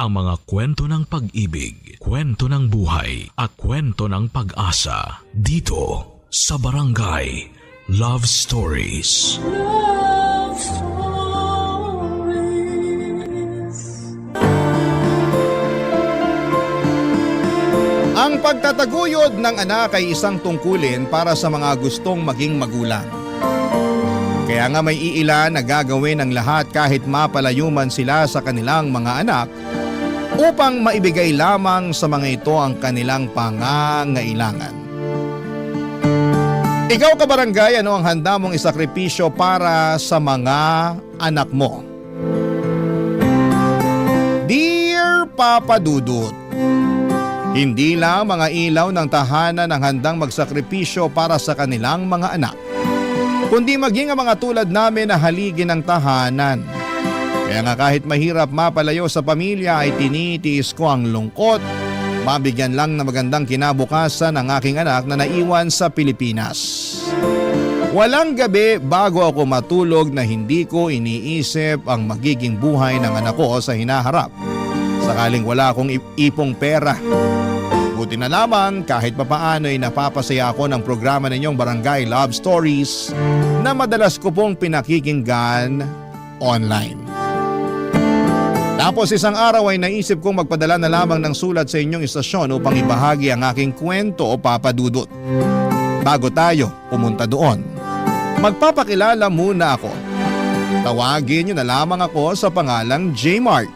ang mga kwento ng pag-ibig, kwento ng buhay at kwento ng pag-asa dito sa Barangay Love Stories. Love Stories. Ang pagtataguyod ng anak ay isang tungkulin para sa mga gustong maging magulang. Kaya nga may iilan na gagawin ang lahat kahit mapalayo man sila sa kanilang mga anak upang maibigay lamang sa mga ito ang kanilang pangangailangan. Ikaw kabarangay, ano ang handa mong isakripisyo para sa mga anak mo? Dear Papa Dudut, hindi lang mga ilaw ng tahanan ang handang magsakripisyo para sa kanilang mga anak, kundi maging ang mga tulad namin na haligi ng tahanan. Kaya nga kahit mahirap mapalayo sa pamilya ay tinitiis ko ang lungkot, mabigyan lang na magandang kinabukasan ang aking anak na naiwan sa Pilipinas. Walang gabi bago ako matulog na hindi ko iniisip ang magiging buhay ng anak ko sa hinaharap. Sakaling wala akong ipong pera. Buti na lamang kahit papaano ay napapasaya ako ng programa ninyong Barangay Love Stories na madalas ko pong pinakikinggan online. Tapos isang araw ay naisip kong magpadala na lamang ng sulat sa inyong istasyon upang ibahagi ang aking kwento o Papa Dudut. Bago tayo pumunta doon, magpapakilala muna ako. Tawagin niyo na lamang ako sa pangalang J-Mart.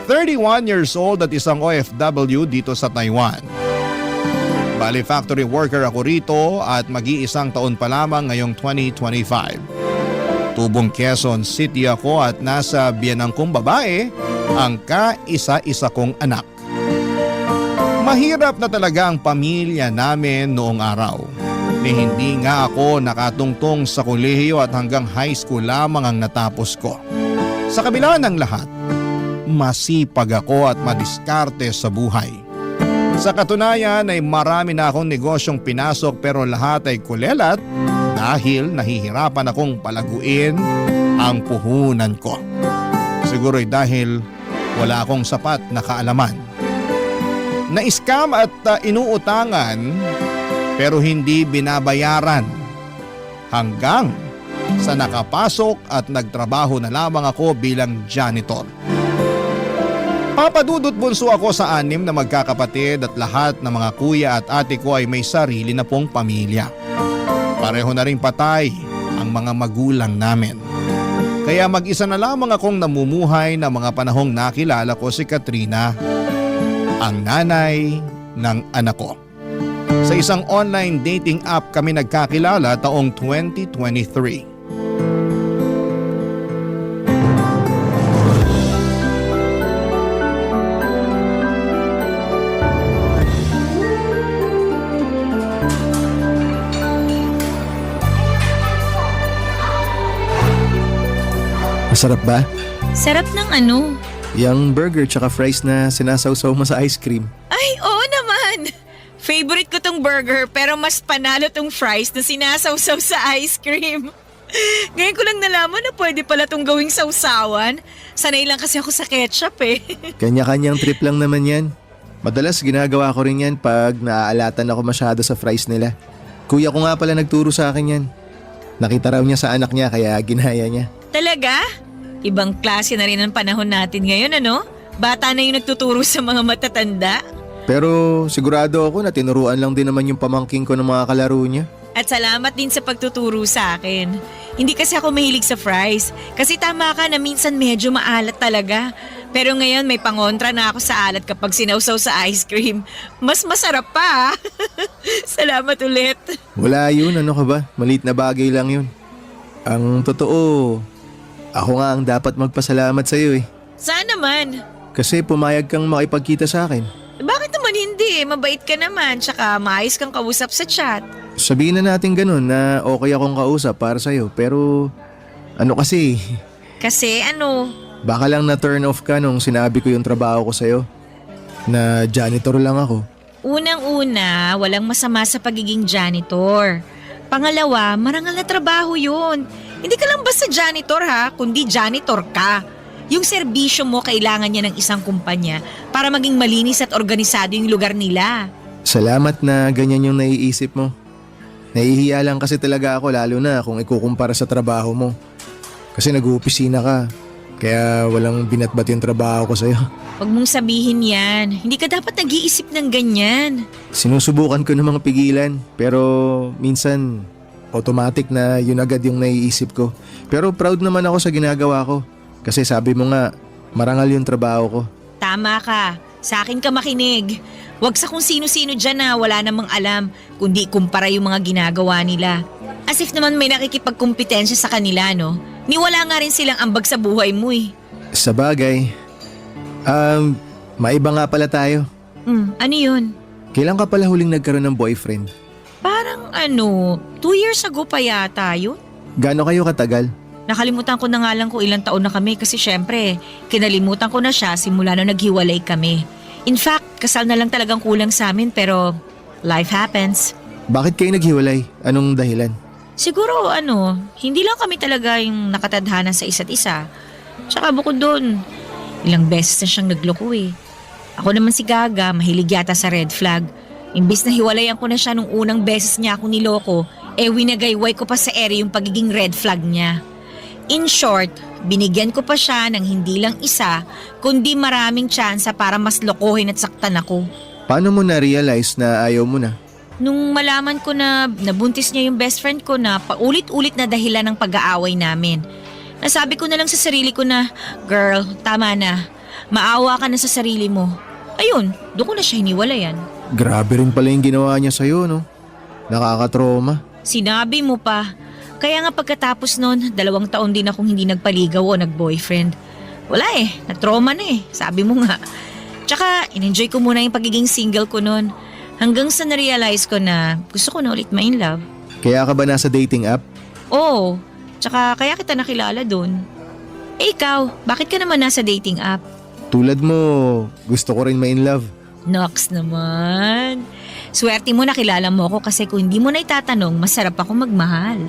31 years old at isang OFW dito sa Taiwan. Bali factory worker ako rito at mag-iisang taon pa lamang ngayong 2025. Tubong Quezon City ako at nasa biyanang kong babae ang kaisa-isa kong anak. Mahirap na talaga ang pamilya namin noong araw. Hindi nga ako nakatungtong sa kolehiyo at hanggang high school lamang ang natapos ko. Sa kabila ng lahat, masipag ako at madiskarte sa buhay. Sa katunayan ay marami na akong negosyong pinasok pero lahat ay kulelat dahil nahihirapan akong palaguin ang puhunan ko. Siguro'y dahil wala akong sapat na kaalaman. Na-scam at inuutangan pero hindi binabayaran hanggang sa nakapasok at nagtrabaho na lamang ako bilang janitor. Papadudot bunso ako sa 6 na magkakapatid at lahat ng mga kuya at ate ko ay may sarili na pong pamilya. Pareho na ring patay ang mga magulang namin. Kaya mag-isa na lamang akong namumuhay na mga panahong nakilala ko si Katrina, ang nanay ng anak ko. Sa isang online dating app kami nagkakilala taong 2023. Masarap ba? Sarap ng ano? Yung burger tsaka fries na sinasawsaw mo sa ice cream. Ay, oo naman! Favorite ko tong burger pero mas panalo tong fries na sinasawsaw sa ice cream. Ngayon ko lang nalaman na pwede pala tong gawing sawsawan. Sanay lang kasi ako sa ketchup eh. Kanya-kanyang trip lang naman yan. Madalas ginagawa ko rin yan pag naaalatan ako masyado sa fries nila. Kuya ko nga pala nagturo sa akin yan. Nakita raw niya sa anak niya kaya ginaya niya. Talaga? Ibang klase na rin ang panahon natin ngayon, ano? Bata na yung nagtuturo sa mga matatanda. Pero sigurado ako na tinuruan lang din naman yung pamangking ko ng mga kalaro niya. At salamat din sa pagtuturo sa akin. Hindi kasi ako mahilig sa fries. Kasi tama ka na minsan medyo maalat talaga. Pero ngayon may pangontra na ako sa alat kapag sinawsaw sa ice cream. Mas masarap pa. Salamat ulit. Wala yun, ano ka ba? Maliit na bagay lang yun. Ang totoo, ako nga ang dapat magpasalamat sa iyo eh. Saan naman? Kasi pumayag kang makipagkita sa akin. Bakit naman hindi? Mabait ka naman, tsaka maayos kang kausap sa chat. Sabihin na natin ganun na okay akong kausap para sa'yo. Pero ano kasi, Kasi ano? baka lang na turn off ka nung sinabi ko yung trabaho ko sa'yo. Na janitor lang ako. Unang-una, walang masama sa pagiging janitor. Pangalawa, marangal na trabaho yun. Hindi ka lang basta janitor ha, kundi janitor ka. Yung serbisyo mo kailangan niya ng isang kumpanya para maging malinis at organisado yung lugar nila. Salamat na ganyan yung naiisip mo. Nahihiya lang kasi talaga ako lalo na kung ikukumpara sa trabaho mo. Kasi nag-uopisina ka. Kaya walang binatbat yung trabaho ko sa'yo. Huwag mong sabihin yan. Hindi ka dapat nag-iisip ng ganyan. Sinusubukan ko namang pigilan. Pero minsan automatic na yun agad yung naiisip ko. Pero proud naman ako sa ginagawa ko. Kasi sabi mo nga, marangal yung trabaho ko. Tama ka. Sa akin ka makinig. Huwag sa kung sino-sino dyan na wala namang alam, kundi kumpara yung mga ginagawa nila. As if naman may nakikipagkumpetensya sa kanila, no? Niwala nga rin silang ambag sa buhay mo eh. Sa bagay, maiba nga pala tayo. Ano yun? Kailan ka pala huling nagkaroon ng boyfriend? Parang 2 years ago pa yata yun. Gaano kayo katagal? Nakalimutan ko na nga lang kung ilang taon na kami kasi syempre, kinalimutan ko na siya simula na naghiwalay kami. In fact, kasal na lang talagang kulang sa amin pero life happens. Bakit kayo naghiwalay? Anong dahilan? Siguro hindi lang kami talaga yung nakatadhana sa isa't isa. Tsaka bukod doon, ilang beses na siyang nagloko eh. Ako naman si Gaga, mahilig yata sa red flag. Imbis na hiwalayan ko na siya nung unang beses niya ako niloko, winagayway ko pa sa ere yung pagiging red flag niya. In short, binigyan ko pa siya ng hindi lang isa, kundi maraming tsansa para mas lokohin at saktan ako. Paano mo na-realize na ayaw mo na? Nung malaman ko na nabuntis niya yung best friend ko na paulit-ulit na dahilan ng pag-aaway namin. Nasabi ko na lang sa sarili ko na, girl, tama na. Maawa ka na sa sarili mo. Ayun, doon ko na siya hiniwalayan. Grabe rin pala yung ginawa niya sa'yo, no? Nakakatroma. Sinabi mo pa. Kaya nga pagkatapos nun, 2 taon din akong hindi nagpaligaw o nag-boyfriend. Wala na-trauma na sabi mo nga. Tsaka, in-enjoy ko muna yung pagiging single ko nun. Hanggang sa na-realize ko na gusto ko na ulit ma-in love. Kaya ka ba nasa dating app? Oo, tsaka kaya kita nakilala dun. Ikaw, bakit ka naman nasa dating app? Tulad mo, gusto ko rin ma-in love. Nox naman. Swerte mo nakilala mo ako kasi kung hindi mo na itatanong, masarap ako magmahal.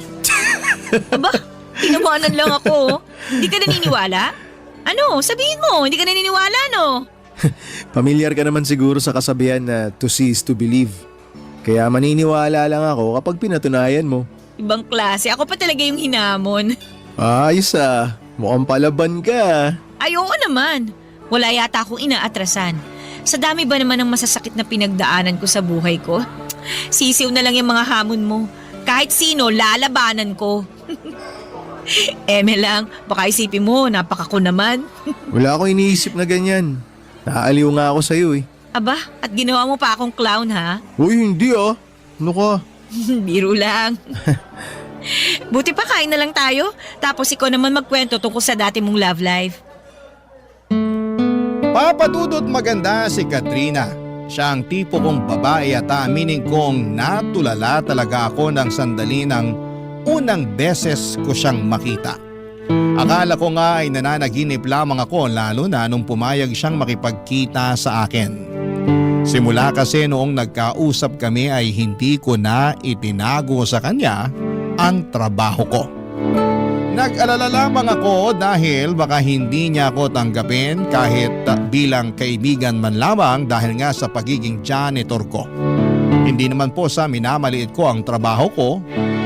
Aba, tinawanan lang ako. Hindi ka naniniwala? Ano, sabihin mo, hindi ka naniniwala, no? Pamilyar ka naman siguro sa kasabihan na to see is to believe. Kaya maniniwala lang ako kapag pinatunayan mo. Ibang klase, ako pa talaga yung hinamon. Ayos mukhang palaban ka. Ay, oo naman. Wala yata akong inaatrasan. Sa dami ba naman ng masasakit na pinagdaanan ko sa buhay ko? Sisiw na lang yung mga hamon mo. Kahit sino, lalabanan ko. Lang, baka isipin mo, napakako naman. Wala akong iniisip na ganyan. Naaliw nga ako sa'yo Aba, at ginawa mo pa akong clown ha? Uy, hindi Ano ka? Biro lang. Buti pa kain na lang tayo, tapos ikaw naman magkwento tungkol sa dati mong love life. Papadudot maganda si Katrina. Siya ang tipo kong babae at aminin kong natulala talaga ako ng sandali ng unang beses ko siyang makita. Akala ko nga ay nananaginip lamang ako lalo na nung pumayag siyang makipagkita sa akin. Simula kasi noong nagkausap kami ay hindi ko na itinago sa kanya ang trabaho ko. Nag-alala lamang ako dahil baka hindi niya ako tanggapin kahit bilang kaibigan man lamang dahil nga sa pagiging janitor ko. Hindi naman po sa minamaliit ko ang trabaho ko.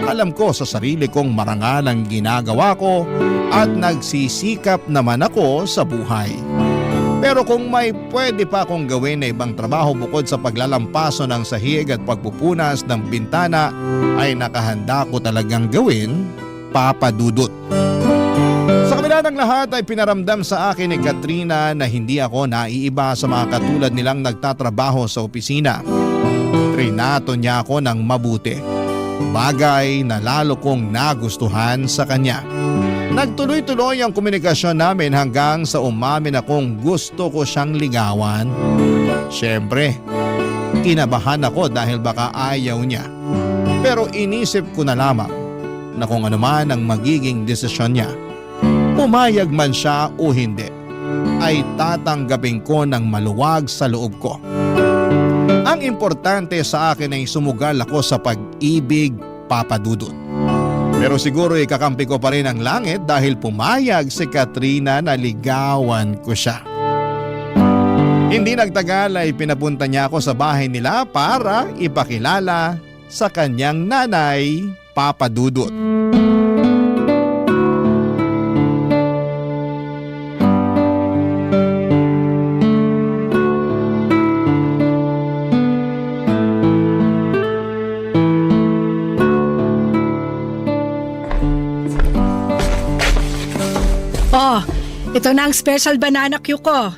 Alam ko sa sarili kong marangal ang ginagawa ko at nagsisikap naman ako sa buhay. Pero kung may pwede pa akong gawin na ibang trabaho bukod sa paglalampaso ng sahig at pagpupunas ng bintana ay nakahanda ko talagang gawin, Papadudot. Sa kabila ng lahat ay pinaramdam sa akin ni Katrina na hindi ako naiiba sa mga katulad nilang nagtatrabaho sa opisina. Trinato niya ako ng mabuti. Bagay na lalo kong nagustuhan sa kanya. Nagtuloy-tuloy ang komunikasyon namin hanggang sa umamin akong gusto ko siyang ligawan. Siyempre, kinabahan ako dahil baka ayaw niya. Pero inisip ko na lamang na kung ano man ang magiging desisyon niya, pumayag man siya o hindi, ay tatanggapin ko ng maluwag sa loob ko. Ang importante sa akin ay sumugal ako sa pag-ibig, Papadudot. Pero siguro ikakampi ko pa rin ang langit dahil pumayag si Katrina na ligawan ko siya. Hindi nagtagal ay pinapunta niya ako sa bahay nila para ipakilala sa kanyang nanay, Papa Dudut. Oh, ito na ang special banana cue ko.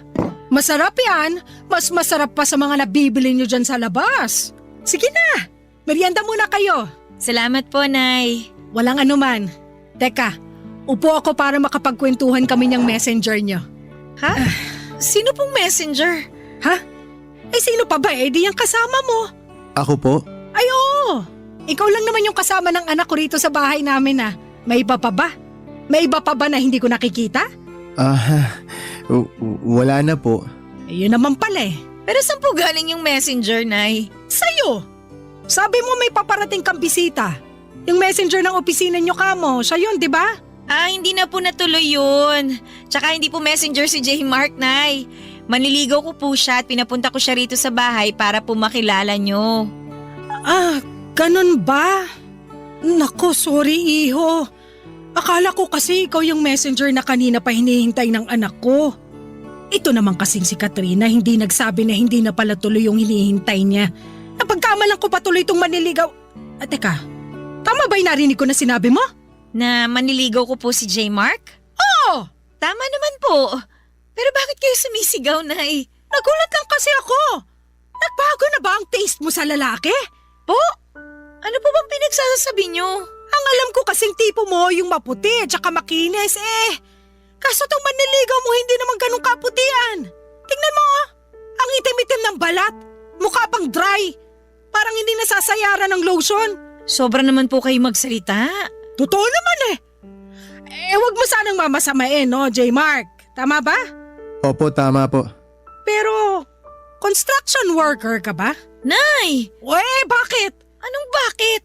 Masarap yan. Mas masarap pa sa mga nabibili nyo dyan sa labas. Sige na, merienda muna kayo. Salamat po, Nay. Walang anuman. Teka, upo ako para makapagkwentuhan kami ng messenger nyo. Ha? Sino pong messenger? Ha? Eh sino pa ba di yung kasama mo? Ako po? Ay oo, ikaw lang naman yung kasama ng anak ko rito sa bahay namin ah. May iba pa ba? May iba pa ba na hindi ko nakikita? Wala na po. Ayun naman pala eh. Pero saan po galing yung messenger, Nay? Sa'yo! Sabi mo may paparating kang bisita. Yung messenger ng opisina nyo kamo, siya yun, di ba? Hindi na po natuloy yun. Tsaka hindi po messenger si J. Mark, Nay. Manliligaw ko po siya at pinapunta ko siya rito sa bahay para po makilala nyo. Ganun ba? Nako, sorry iho. Akala ko kasi ikaw yung messenger na kanina pa hinihintay ng anak ko. Ito naman kasing si Katrina hindi nagsabi na hindi na pala tuloy yung hinihintay niya. Napagkamalan ko pa tuloy itong manliligaw. Teka, tama ba yung narinig ko na sinabi mo? Na manliligaw ko po si J. Mark? Oo! Tama naman po. Pero bakit kayo sumisigaw, Nay? Nagulat lang kasi ako. Nagbago na ba ang taste mo sa lalaki? Po? Ano po bang pinagsasabi nyo? Ang alam ko kasing tipo mo yung maputi at saka makinis eh. Kaso tong manliligaw mo hindi naman ganun kaputian. Tingnan mo ang itim-itim ng balat. Mukha pang dry. Parang hindi nasasayaran ng lotion. Sobra naman po kayo magsalita. Totoo naman eh. Wag mo sanang mamasamain no, J. Mark. Tama ba? Opo, tama po. Pero, construction worker ka ba? Nay! Bakit? Anong bakit?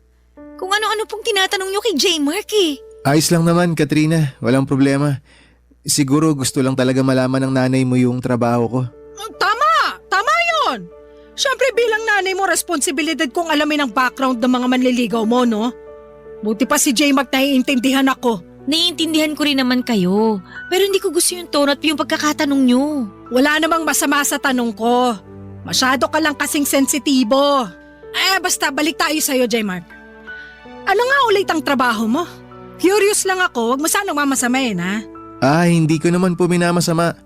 Kung ano-ano pong tinatanong nyo kay J. Mark eh. Ayos lang naman, Katrina. Walang problema. Siguro gusto lang talaga malaman ng nanay mo yung trabaho ko. Tama! Tama yun! Siyempre bilang nanay mo, responsibilidad kong alamin ang background ng mga manliligaw mo, no? Buti pa si J. Mark naiintindihan ako. Naiintindihan ko rin naman kayo. Pero hindi ko gusto yung tono at yung pagkakatanong nyo. Wala namang masama sa tanong ko. Masyado ka lang kasing sensitibo. Basta balik tayo sa'yo, J. Mark. Ano nga ulit ang trabaho mo? Curious lang ako, wag mo sanang mamasamain ha? Hindi ko naman po minamasama.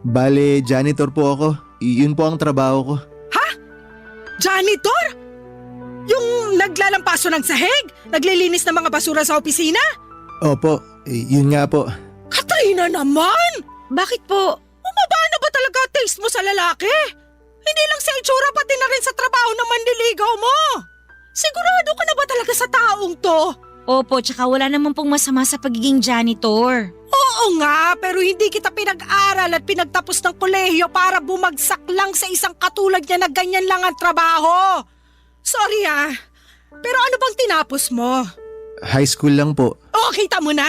Bale, janitor po ako. Yun po ang trabaho ko. Ha? Janitor? Yung naglalampaso ng sahig? Naglilinis ng mga basura sa opisina? Opo, yun nga po. Katrina naman! Bakit po? Bumaba na ba talaga taste mo sa lalaki? Hindi lang sa itsura pati na rin sa trabaho ng manliligaw mo. Sigurado ka na ba talaga sa taong to? Opo, tsaka wala naman pong masama sa pagiging janitor. Oo nga, pero hindi kita pinag-aral at pinagtapos ng kolehiyo para bumagsak lang sa isang katulad niya na ganyan lang ang trabaho. Sorry pero ano bang tinapos mo? High school lang po. Kita mo na.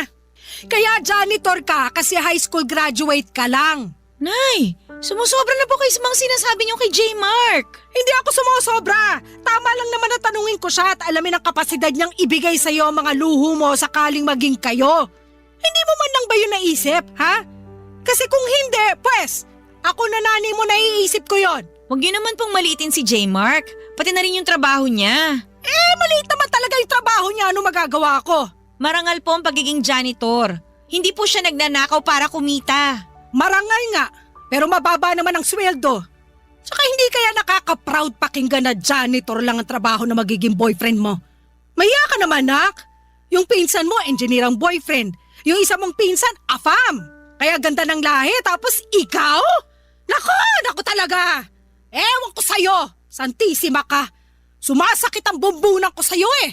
Kaya janitor ka kasi high school graduate ka lang. Nay, sumusobra na po kayo sa mga sinasabi niyo kay J. Mark. Hindi ako sumusobra. Tama lang naman na tanungin ko siya at alamin ang kapasidad niyang ibigay sa iyo ang mga luho mo sakaling maging kayo. Hindi mo man lang ba yun naisip, ha? Kasi kung hindi, pues, ako na nanay mo naiisip ko yon. Huwag niyo naman pong maliitin si J. Mark. Pati na rin yung trabaho niya. Maliit naman talaga yung trabaho niya. Ano magagawa ko? Marangal po ang pagiging janitor. Hindi po siya nagnanakaw para kumita. Marangal nga, pero mababa naman ang sweldo. Saka hindi kaya nakaka-proud pakinggan na janitor lang ang trabaho na magiging boyfriend mo. Maya ka naman, nak. Yung pinsan mo, engineer ang boyfriend. Yung isa mong pinsan, afam. Kaya ganda ng lahi, tapos ikaw? Naku talaga. Ewan ko sa'yo, santisima ka. Sumasakit ang bumbunan ko sa'yo eh.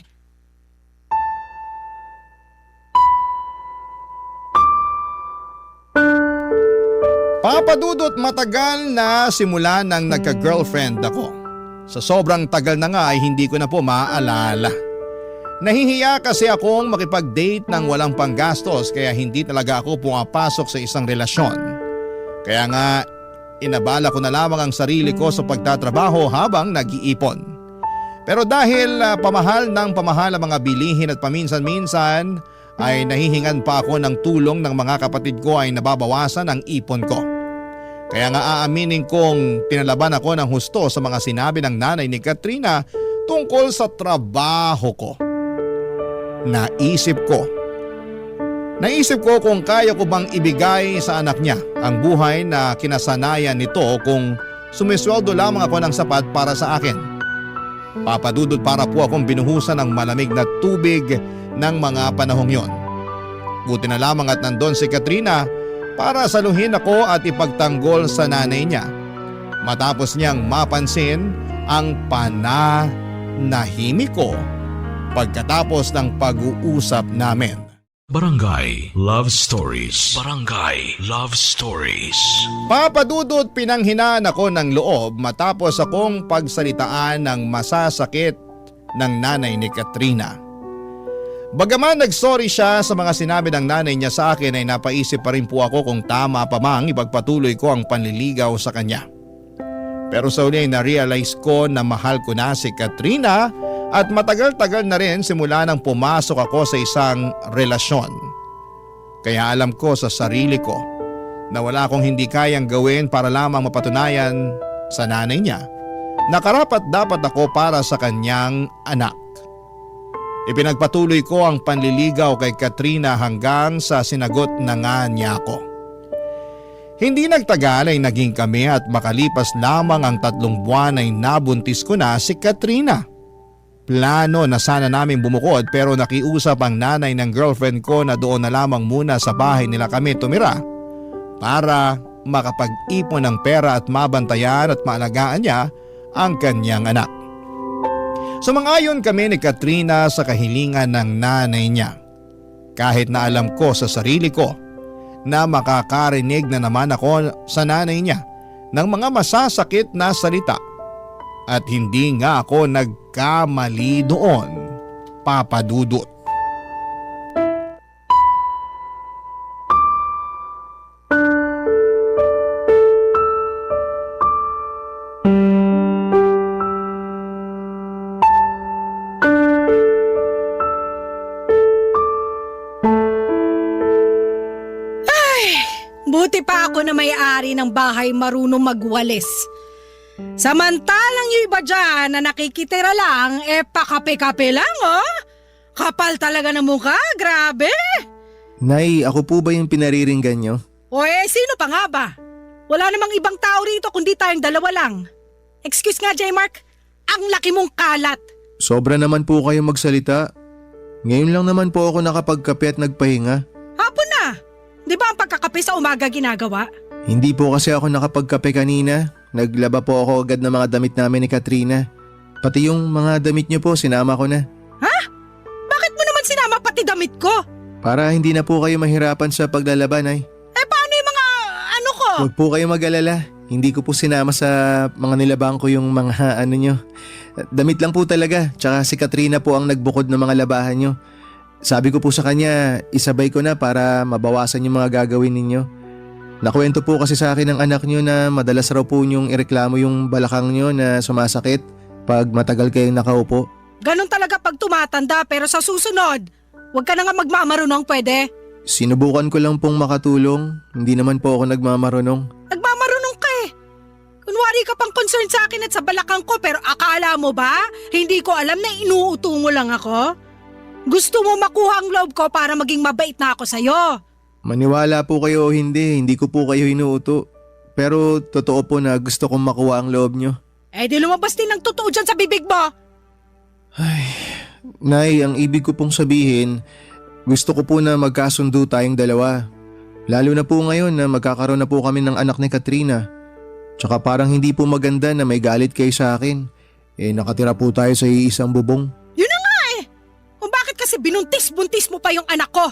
Papa Dudut, matagal na simula nang nagka-girlfriend ako. Sa sobrang tagal na nga ay hindi ko na po maaalala. Nahihiya kasi akong makipag-date ng walang panggastos kaya hindi talaga ako pumapasok sa isang relasyon. Kaya nga inabala ko na lamang ang sarili ko sa pagtatrabaho habang nag-iipon. Pero dahil pamahal ang mga bilihin at paminsan-minsan ay nahihingan pa ako ng tulong ng mga kapatid ko ay nababawasan ang ipon ko. Kaya nga aaminin kong tinalaban ako ng husto sa mga sinabi ng nanay ni Katrina tungkol sa trabaho ko. Naisip ko kung kaya ko bang ibigay sa anak niya ang buhay na kinasanayan nito kung sumisweldo lamang ako ng sapat para sa akin. Papadudod para po akong binuhusan ng malamig na tubig ng mga panahong yon. Buti na lamang at nandun si Katrina para saluhin ako at ipagtanggol sa nanay niya. Matapos niyang mapansin ang pananahimik ko pagkatapos ng pag-uusap namin. Barangay Love Stories. Barangay Love Stories. Papadudot pinanghinaan ako ng loob matapos akong pagsalitaan ng masasakit ng nanay ni Katrina. Bagaman nagsorry siya sa mga sinabi ng nanay niya sa akin ay napaisip pa rin po ako kung tama pa mang ipagpatuloy ko ang panliligaw sa kanya. Pero sa uli ay na-realize ko na mahal ko na si Katrina at matagal-tagal na rin simula nang pumasok ako sa isang relasyon. Kaya alam ko sa sarili ko na wala akong hindi kayang gawin para lamang mapatunayan sa nanay niya na karapat dapat ako para sa kanyang anak. Ipinagpatuloy ko ang panliligaw kay Katrina hanggang sa sinagot na nga niya ako. Hindi nagtagal ay naging kami at makalipas lamang ang 3 buwan ay nabuntis ko na si Katrina. Plano na sana naming bumukod pero nakiusap ang nanay ng girlfriend ko na doon na lamang muna sa bahay nila kami tumira para makapag-ipon ng pera at mabantayan at maalagaan niya ang kanyang anak. Sumang-ayon kami ni Katrina sa kahilingan ng nanay niya. Kahit na alam ko sa sarili ko na makakarinig na naman ako sa nanay niya ng mga masasakit na salita. At hindi nga ako nagkamali doon, papadudot. Buti pa ako na may-ari ng bahay marunong magwalis. Samantalang yung iba dyan na nakikitira lang, pakape-kape lang, oh. Kapal talaga ng mukha, grabe. Nay, ako po ba yung pinariringgan nyo? O sino pa nga ba? Wala namang ibang tao rito kundi tayong dalawa lang. Excuse nga, J-Mark, ang laki mong kalat. Sobra naman po kayo magsalita. Ngayon lang naman po ako nakapagkape at nagpahinga. Hapon na. Di ba ang pagkakape sa umaga ginagawa? Hindi po kasi ako nakapagkape kanina. Naglaba po ako agad ng mga damit namin ni Katrina. Pati yung mga damit niyo po, sinama ko na. Ha? Bakit mo naman sinama pati damit ko? Para hindi na po kayo mahirapan sa paglalaba, Nay. Paano yung mga ano ko? Huwag po kayo mag-alala. Hindi ko po sinama sa mga nilabang ko yung mga ano nyo. Damit lang po talaga. Tsaka si Katrina po ang nagbukod ng mga labahan nyo. Sabi ko po sa kanya, isabay ko na para mabawasan yung mga gagawin ninyo. Nakwento po kasi sa akin ng anak nyo na madalas raw po nyong ireklamo yung balakang nyo na sumasakit pag matagal kayong nakaupo. Ganon talaga pag tumatanda pero sa susunod, huwag ka na nga magmamarunong pwede. Sinubukan ko lang pong makatulong. Hindi naman po ako nagmamarunong. Nagmamarunong ka eh. Kunwari ka pang concern sa akin at sa balakang ko pero akala mo ba? Hindi ko alam na inuuto mo lang ako? Gusto mo makuha ang loob ko para maging mabait na ako sa'yo. Maniwala po kayo o hindi ko po kayo hinuuto. Pero totoo po na gusto kong makuha ang loob nyo. Di lumabas din ng totoo dyan sa bibig mo. Ay, Nay, ang ibig ko pong sabihin, gusto ko po na magkasundo tayong dalawa. Lalo na po ngayon na magkakaroon na po kami ng anak ni Katrina. Tsaka parang hindi po maganda na may galit kayo sa akin. Nakatira po tayo sa iisang bubong. Yun na nga eh. Kung bakit kasi binuntis-buntis mo pa yung anak ko.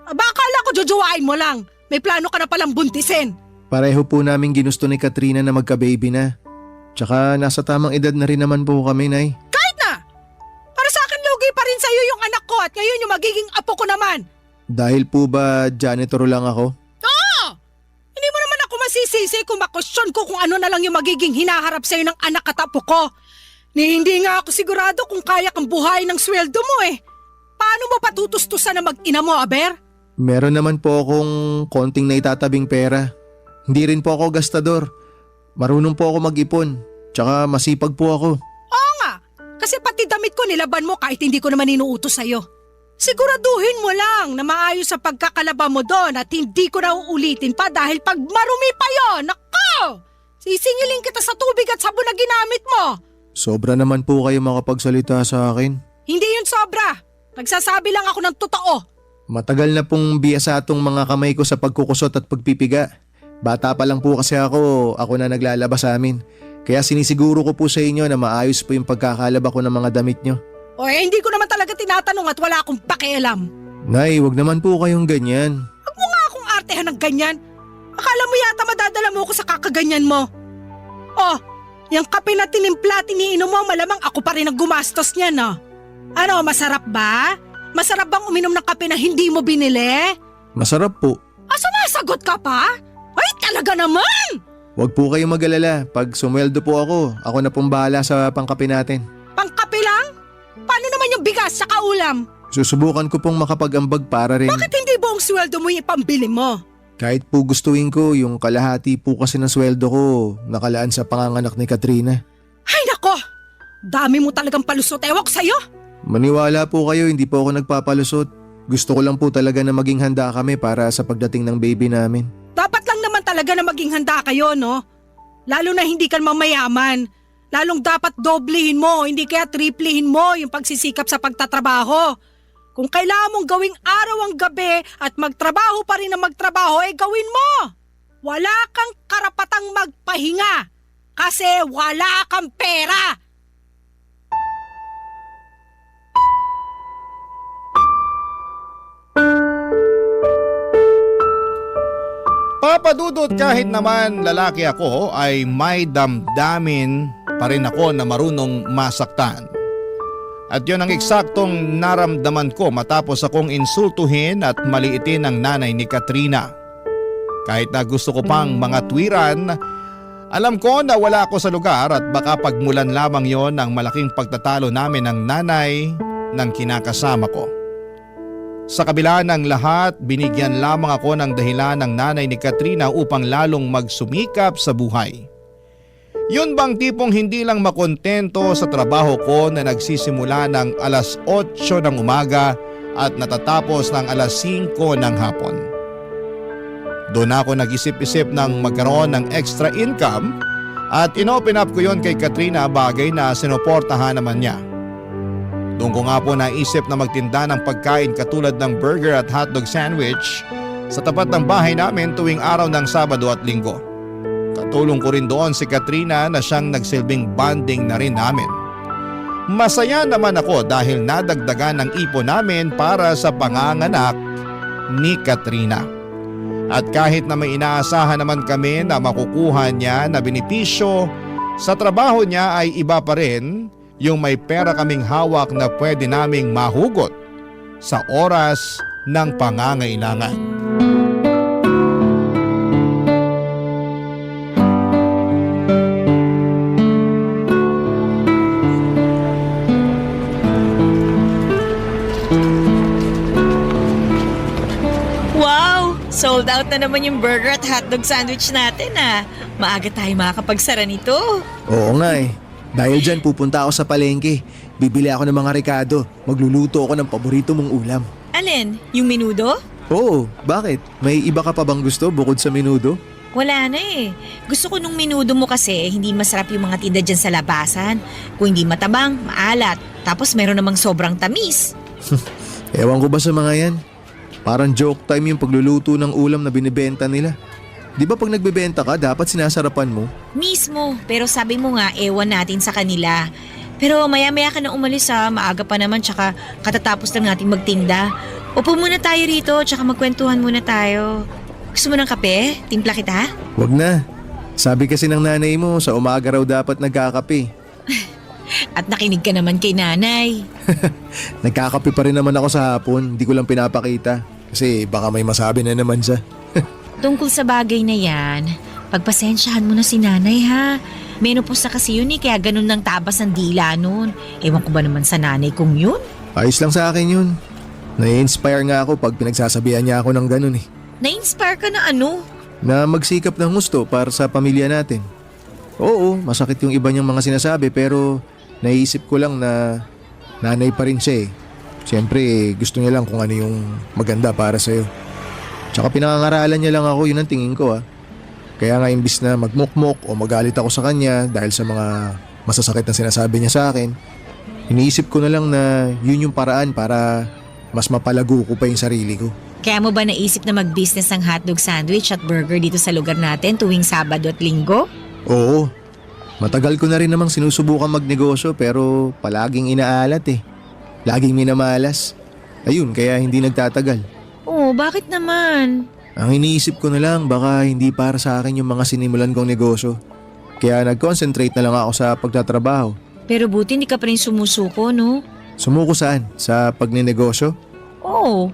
Akala ko jojowain mo lang. May plano ka na palang buntisin. Pareho po namin ginusto ni Katrina na magka-baby na. Tsaka nasa tamang edad na rin naman po kami, Nay. Kahit na! Para sa akin lugi pa rin sa'yo yung ko at ngayon yung magiging apo ko naman. Dahil po ba janitor lang ako? Hindi mo naman ako masisisi kung makwestiyon ko kung ano na lang yung magiging hinaharap sa'yo ng anak at apo ko. Hindi nga ako sigurado kung kaya kang buhayin ng sweldo mo eh. Paano mo patutustusan na mag-ina mo, Aber? Meron naman po akong konting naitatabing pera. Hindi rin po ako gastador. Marunong po ako mag-ipon. Tsaka masipag po ako. Oo nga, kasi pati damit ko nilaban mo kahit hindi ko naman inuutos sa'yo. Siguraduhin mo lang na maayos sa pagkakalaba mo doon at hindi ko na uulitin pa dahil pag marumi pa yon, nako! Sisingilin kita sa tubig at sabon na ginamit mo. Sobra naman po kayo makapagsalita sa akin. Hindi yun sobra. Nagsasabi lang ako ng totoo. Matagal na pong biyasa tong mga kamay ko sa pagkukusot at pagpipiga. Bata pa lang po kasi ako na naglalaba sa amin. Kaya sinisiguro ko po sa inyo na maayos po yung pagkakalaba ko ng mga damit nyo. O hindi ko naman talaga tinatanong at wala akong pakialam. Nay, wag naman po kayong ganyan. Huwag mo nga akong artehan ng ganyan. Akala mo yata madadala mo ako sa kakaganyan mo. Oh, yung kape na tinimpla, tiniinom mo, malamang ako pa rin ang gumastos niyan, no? Ano, masarap ba? Masarap bang uminom ng kape na hindi mo binili? Masarap po. Sumasagot ka pa? Ay, talaga naman! Wag po kayong mag-alala. Pag sumweldo po ako na pong bahala sa pangkape natin. Pangkape lang? Paano naman yung bigas sa ulam? Susubukan ko pong makapag-ambag para rin. Bakit hindi buong sweldo mo yung ipambili mo? Kahit po gustuin ko, yung kalahati po kasi ng sweldo ko nakalaan sa panganganak ni Katrina. Ay nako! Dami mo talagang palusot, ewan ko sa'yo! Maniwala po kayo, hindi po ako nagpapalusot. Gusto ko lang po talaga na maging handa kami para sa pagdating ng baby namin. Dapat lang naman talaga na maging handa kayo, no? Lalo na hindi ka mamayaman. Lalong dapat doblehin mo, hindi kaya triplehin mo yung pagsisikap sa pagtatrabaho. Kung kailangan mong gawing araw ang gabi at magtrabaho pa rin na magtrabaho, gawin mo! Wala kang karapatang magpahinga kasi wala kang pera! Papadudot kahit naman lalaki ako ay may damdamin pa rin ako na marunong masaktan. At yun ang eksaktong naramdaman ko matapos akong insultuhin at maliitin ang nanay ni Katrina. Kahit na gusto ko pang mga tuwiran, alam ko na wala ako sa lugar at baka pagmulan lamang yon ng malaking pagtatalo namin ng nanay ng kinakasama ko. Sa kabila ng lahat, binigyan lamang ako ng dahilan ng nanay ni Katrina upang lalong magsumikap sa buhay. Yun bang tipong hindi lang makontento sa trabaho ko na nagsisimula ng alas 8 ng umaga at natatapos ng alas 5 ng hapon. Doon ako nag-isip-isip ng magkaroon ng extra income at inopen up ko yon kay Katrina, bagay na sinuportahan naman niya. Doon ko nga po naisip na magtinda ng pagkain katulad ng burger at hotdog sandwich sa tapat ng bahay namin tuwing araw ng Sabado at Linggo. Katulong ko rin doon si Katrina na siyang nagsilbing bonding na rin namin. Masaya naman ako dahil nadagdagan ng ipon namin para sa panganganak ni Katrina. At kahit na may inaasahan naman kami na makukuha niya na benepisyo, sa trabaho niya ay iba pa rin yung may pera kaming hawak na pwede naming mahugot sa oras ng pangangailangan. Wow! Sold out na naman yung burger at hotdog sandwich natin ah. Maaga tayo makakapagsara nito. Oo nga eh. Dahil dyan pupunta ako sa palengke. Bibili ako ng mga rekado. Magluluto ako ng paborito mong ulam. Alin? Yung menudo? Oo, bakit? May iba ka pa bang gusto bukod sa menudo? Wala na eh. Gusto ko nung menudo mo kasi hindi masarap yung mga tinda dyan sa labasan. Kung hindi matabang, maalat. Tapos meron namang sobrang tamis. Ewan ko ba sa mga yan? Parang joke time yung pagluluto ng ulam na binibenta nila. Di ba pag nagbebenta ka, dapat sinasarapan mo? Mismo, pero sabi mo nga, ewan natin sa kanila. Pero maya-maya ka na umalis ha, maaga pa naman tsaka katatapos lang natin magtinda. Upo muna tayo rito tsaka magkwentuhan muna tayo. Gusto mo ng kape? Timpla kita? Wag na. Sabi kasi ng nanay mo, sa umaga raw dapat nagkakape. At nakinig ka naman kay nanay. Nagkakape pa rin naman ako sa hapon, hindi ko lang pinapakita. Kasi baka may masabi na naman siya. Tungkol sa bagay na yan, pagpasensyahan mo na si nanay ha. Menopause na kasi yun kaya ganun ng tabas ng dila nun. Ewan ko ba naman sa nanay kung yun? Ayos lang sa akin yun. Na-inspire nga ako pag pinagsasabihan niya ako ng ganun eh. Na-inspire ka na ano? Na magsikap ng gusto para sa pamilya natin. Oo, masakit yung iba niyang mga sinasabi pero naisip ko lang na nanay pa rin siya eh. Siyempre gusto niya lang kung ano yung maganda para sa'yo. Tsaka pinangangaralan niya lang ako, yun ang tingin ko ah. Kaya nga imbis na magmukmok o magalit ako sa kanya dahil sa mga masasakit na sinasabi niya sa akin, iniisip ko na lang na yun yung paraan para mas mapalago ko pa yung sarili ko. Kaya mo ba naisip na mag-business ng hotdog sandwich at burger dito sa lugar natin tuwing Sabado at Linggo? Oo, matagal ko na rin namang sinusubukan magnegosyo pero palaging inaalat eh. Laging minamalas. Ayun, kaya hindi nagtatagal. Oo, bakit naman? Ang iniisip ko na lang baka hindi para sa akin yung mga sinimulan kong negosyo. Kaya nag-concentrate na lang ako sa pagtatrabaho. Pero buti hindi ka pa rin sumusuko, no? Sumuko saan? Sa pagninegosyo? Oo,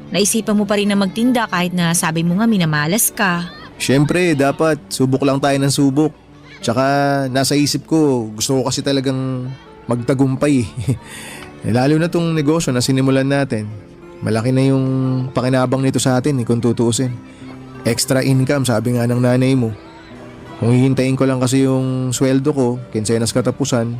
naisipan mo pa rin na magtinda kahit na sabi mo nga minamalas ka. Siyempre, dapat subok lang tayo ng subok. Tsaka nasa isip ko, gusto ko kasi talagang magtagumpay. Lalo na tong negosyo na sinimulan natin. Malaki na yung pakinabang nito sa atin kung tutuusin. Extra income sabi nga ng nanay mo. Kung hihintayin ko lang kasi yung sweldo ko, kinsenas katapusan,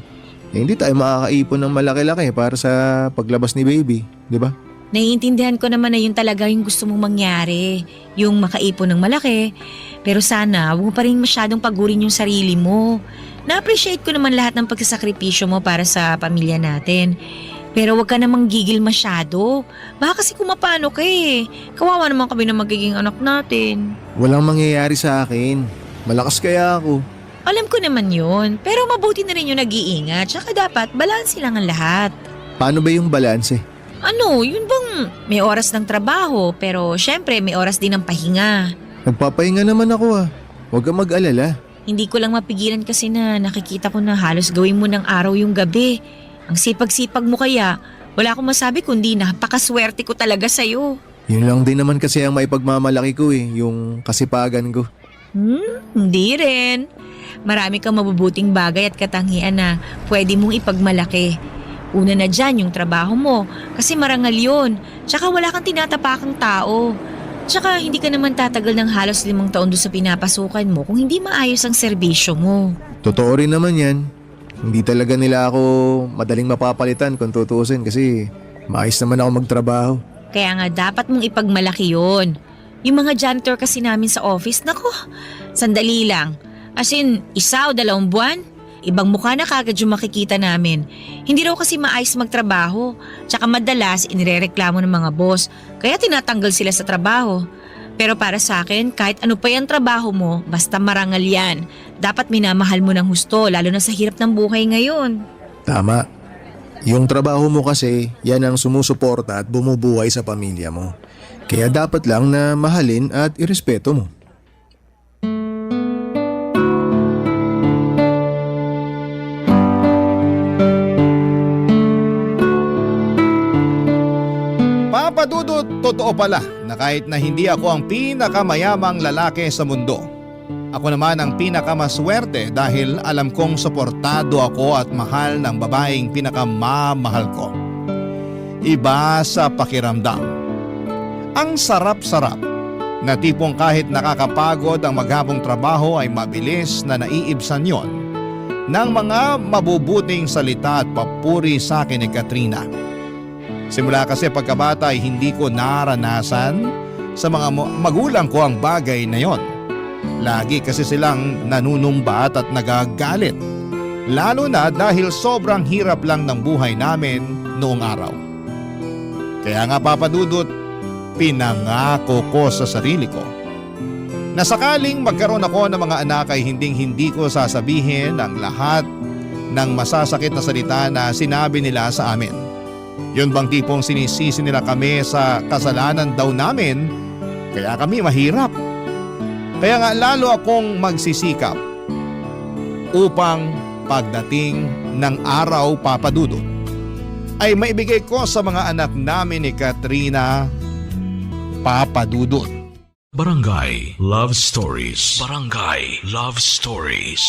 hindi tayo makakaipon ng malaki-laki para sa paglabas ni baby, di ba? Naiintindihan ko naman na yun talaga yung gusto mong mangyari, yung makaipon ng malaki. Pero sana, huwag mo pa rin masyadong pagurin yung sarili mo. Na-appreciate ko naman lahat ng pagsasakripisyo mo para sa pamilya natin. Pero huwag ka namang gigil masyado. Baka kasi kumapano ka eh. Kawawa naman kami na magiging anak natin. Walang mangyayari sa akin. Malakas kaya ako. Alam ko naman yun. Pero mabuti na rin yung nag-iingat. Tsaka dapat balanse lang ang lahat. Paano ba yung balanse? Ano, yun bang may oras ng trabaho pero syempre may oras din ng pahinga. Nagpapahinga naman ako ah. Huwag kang mag-alala. Hindi ko lang mapigilan kasi na nakikita ko na halos gawin mo ng araw yung gabi. Ang sipag-sipag mo kaya, wala akong masabi kundi napakaswerte ko talaga sa'yo. Yun lang din naman kasi ang maipagmamalaki ko eh, yung kasipagan ko. Hindi rin. Marami kang mabubuting bagay at katangian na pwede mong ipagmalaki. Una na dyan yung trabaho mo kasi marangal yun. Tsaka wala kang tinatapakang tao. Tsaka hindi ka naman tatagal ng halos 5 taon doon sa pinapasukan mo kung hindi maayos ang serbisyo mo. Totoo rin naman yan. Hindi talaga nila ako madaling mapapalitan kung tutuusin kasi maayos naman ako magtrabaho. Kaya nga dapat mong ipagmalaki yun. Yung mga janitor kasi namin sa office, nako, sandali lang. As in, 1 o 2 buwan, ibang mukha na kagad yung makikita namin. Hindi raw kasi maayos magtrabaho. Tsaka madalas inirereklamo ng mga boss, kaya tinatanggal sila sa trabaho. Pero para sa akin, kahit ano pa yung trabaho mo, basta marangal yan. Dapat minamahal mo ng husto, lalo na sa hirap ng buhay ngayon. Tama. Yung trabaho mo kasi, yan ang sumusuporta at bumubuhay sa pamilya mo. Kaya dapat lang na mahalin at irespeto mo. Papa Dudut, totoo pala na kahit na hindi ako ang pinakamayamang lalaki sa mundo, ako naman ang pinakamaswerte dahil alam kong suportado ako at mahal ng babaeng pinakamamahal ko. Iba sa pakiramdam. Ang sarap-sarap na tipong kahit nakakapagod ang maghapong trabaho ay mabilis na naiibsan yon ng mga mabubuting salita at papuri sa akin ni Katrina. Simula kasi pagkabata ay hindi ko naranasan sa mga magulang ko ang bagay na yon. Lagi kasi silang nanunumbat at nagagalit. Lalo na dahil sobrang hirap lang ng buhay namin noong araw. Kaya nga Papa Dudut, pinangako ko sa sarili ko na sakaling magkaroon ako ng mga anak ay hindi ko sasabihin ang lahat ng masasakit na salita na sinabi nila sa amin. Yun bang tipong sinisisi nila kami sa kasalanan daw namin kaya kami mahirap. Kaya nga lalo akong magsisikap upang pagdating ng araw, Papa Dudut, ay maibigay ko sa mga anak namin ni Katrina, Papa Dudut. Barangay Love Stories. Barangay Love Stories.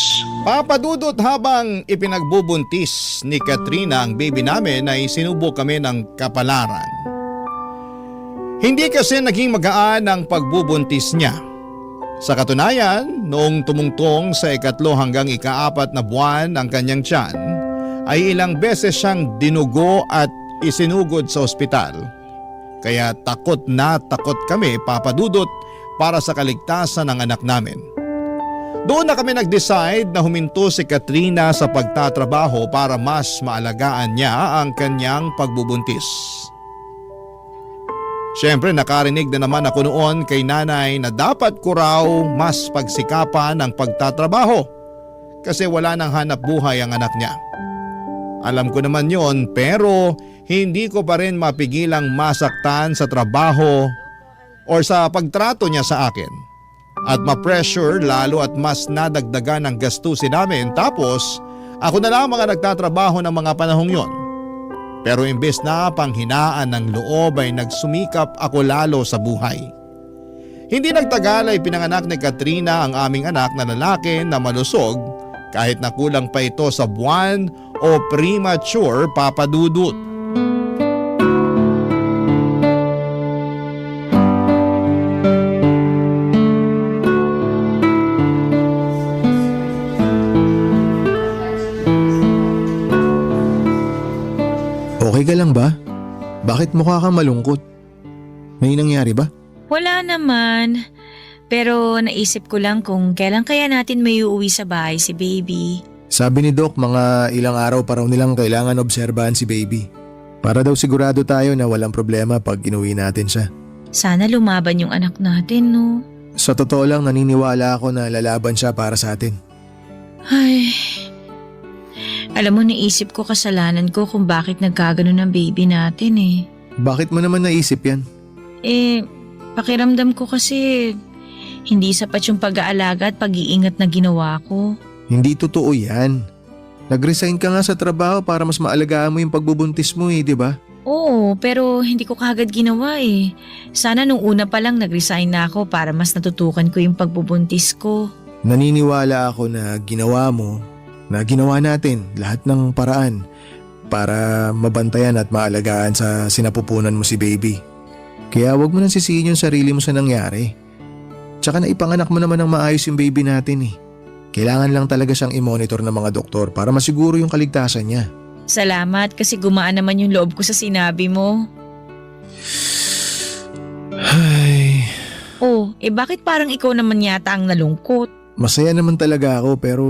Papa Dudut, habang ipinagbubuntis ni Katrina ang baby namin ay sinubok kami ng kapalaran. Hindi kasi naging magaan ang pagbubuntis niya. Sa katunayan, noong tumungtong sa 3 hanggang 4 na buwan ang kanyang tiyan, ay ilang beses siyang dinugo at isinugod sa ospital. Kaya takot na takot kami, Papa Dudut, para sa kaligtasan ng anak namin. Doon na kami nag-decide na huminto si Katrina sa pagtatrabaho para mas maalagaan niya ang kanyang pagbubuntis. Siyempre nakarinig na naman ako noon kay nanay na dapat ko raw mas pagsikapan ang pagtatrabaho kasi wala nang hanap buhay ang anak niya. Alam ko naman yon, pero hindi ko pa rin mapigilang masaktan sa trabaho or sa pagtrato niya sa akin. At ma-pressure lalo at mas nadagdagan ang gastusin namin, tapos ako na lang mga nagtatrabaho ng mga panahong yon. Pero imbes na panghinaan ng loob ay nagsumikap ako lalo sa buhay. Hindi nagtagal ay pinanganak ni Katrina ang aming anak na lalaki na malusog kahit nakulang pa ito sa buwan o premature, Papa Dudut. Okay ka lang ba? Bakit mukha kang malungkot? May nangyari ba? Wala naman. Pero naisip ko lang kung kailan kaya natin may uuwi sa bahay si baby. Sabi ni Doc, mga ilang araw pa raw nilang kailangan obserbahan si baby. Para daw sigurado tayo na walang problema pag inuwi natin siya. Sana lumaban yung anak natin, no? Sa totoo lang, naniniwala ako na lalaban siya para sa atin. Ay, alam mo, naisip ko kasalanan ko kung bakit nagkaganon ang baby natin eh. Bakit mo naman naisip yan? Pakiramdam ko kasi hindi sapat yung pag-aalaga at pag-iingat na ginawa ko. Hindi totoo yan. Nag-resign ka nga sa trabaho para mas maalagaan mo yung pagbubuntis mo di ba? Oo, pero hindi ko kagad ginawa eh. Sana nung una pa lang nag-resign na ako para mas natutukan ko yung pagbubuntis ko. Naniniwala ako na ginawa mo, na ginawa natin lahat ng paraan para mabantayan at maalagaan sa sinapupunan mo si baby. Kaya wag mo nang sisihin yung sarili mo sa nangyari. Tsaka naipanganak mo naman ng maayos yung baby natin eh. Kailangan lang talaga siyang i-monitor ng mga doktor para masiguro yung kaligtasan niya. Salamat kasi gumaan naman yung loob ko sa sinabi mo. Ay, Bakit parang ikaw naman yata ang nalungkot? masaya naman talaga ako pero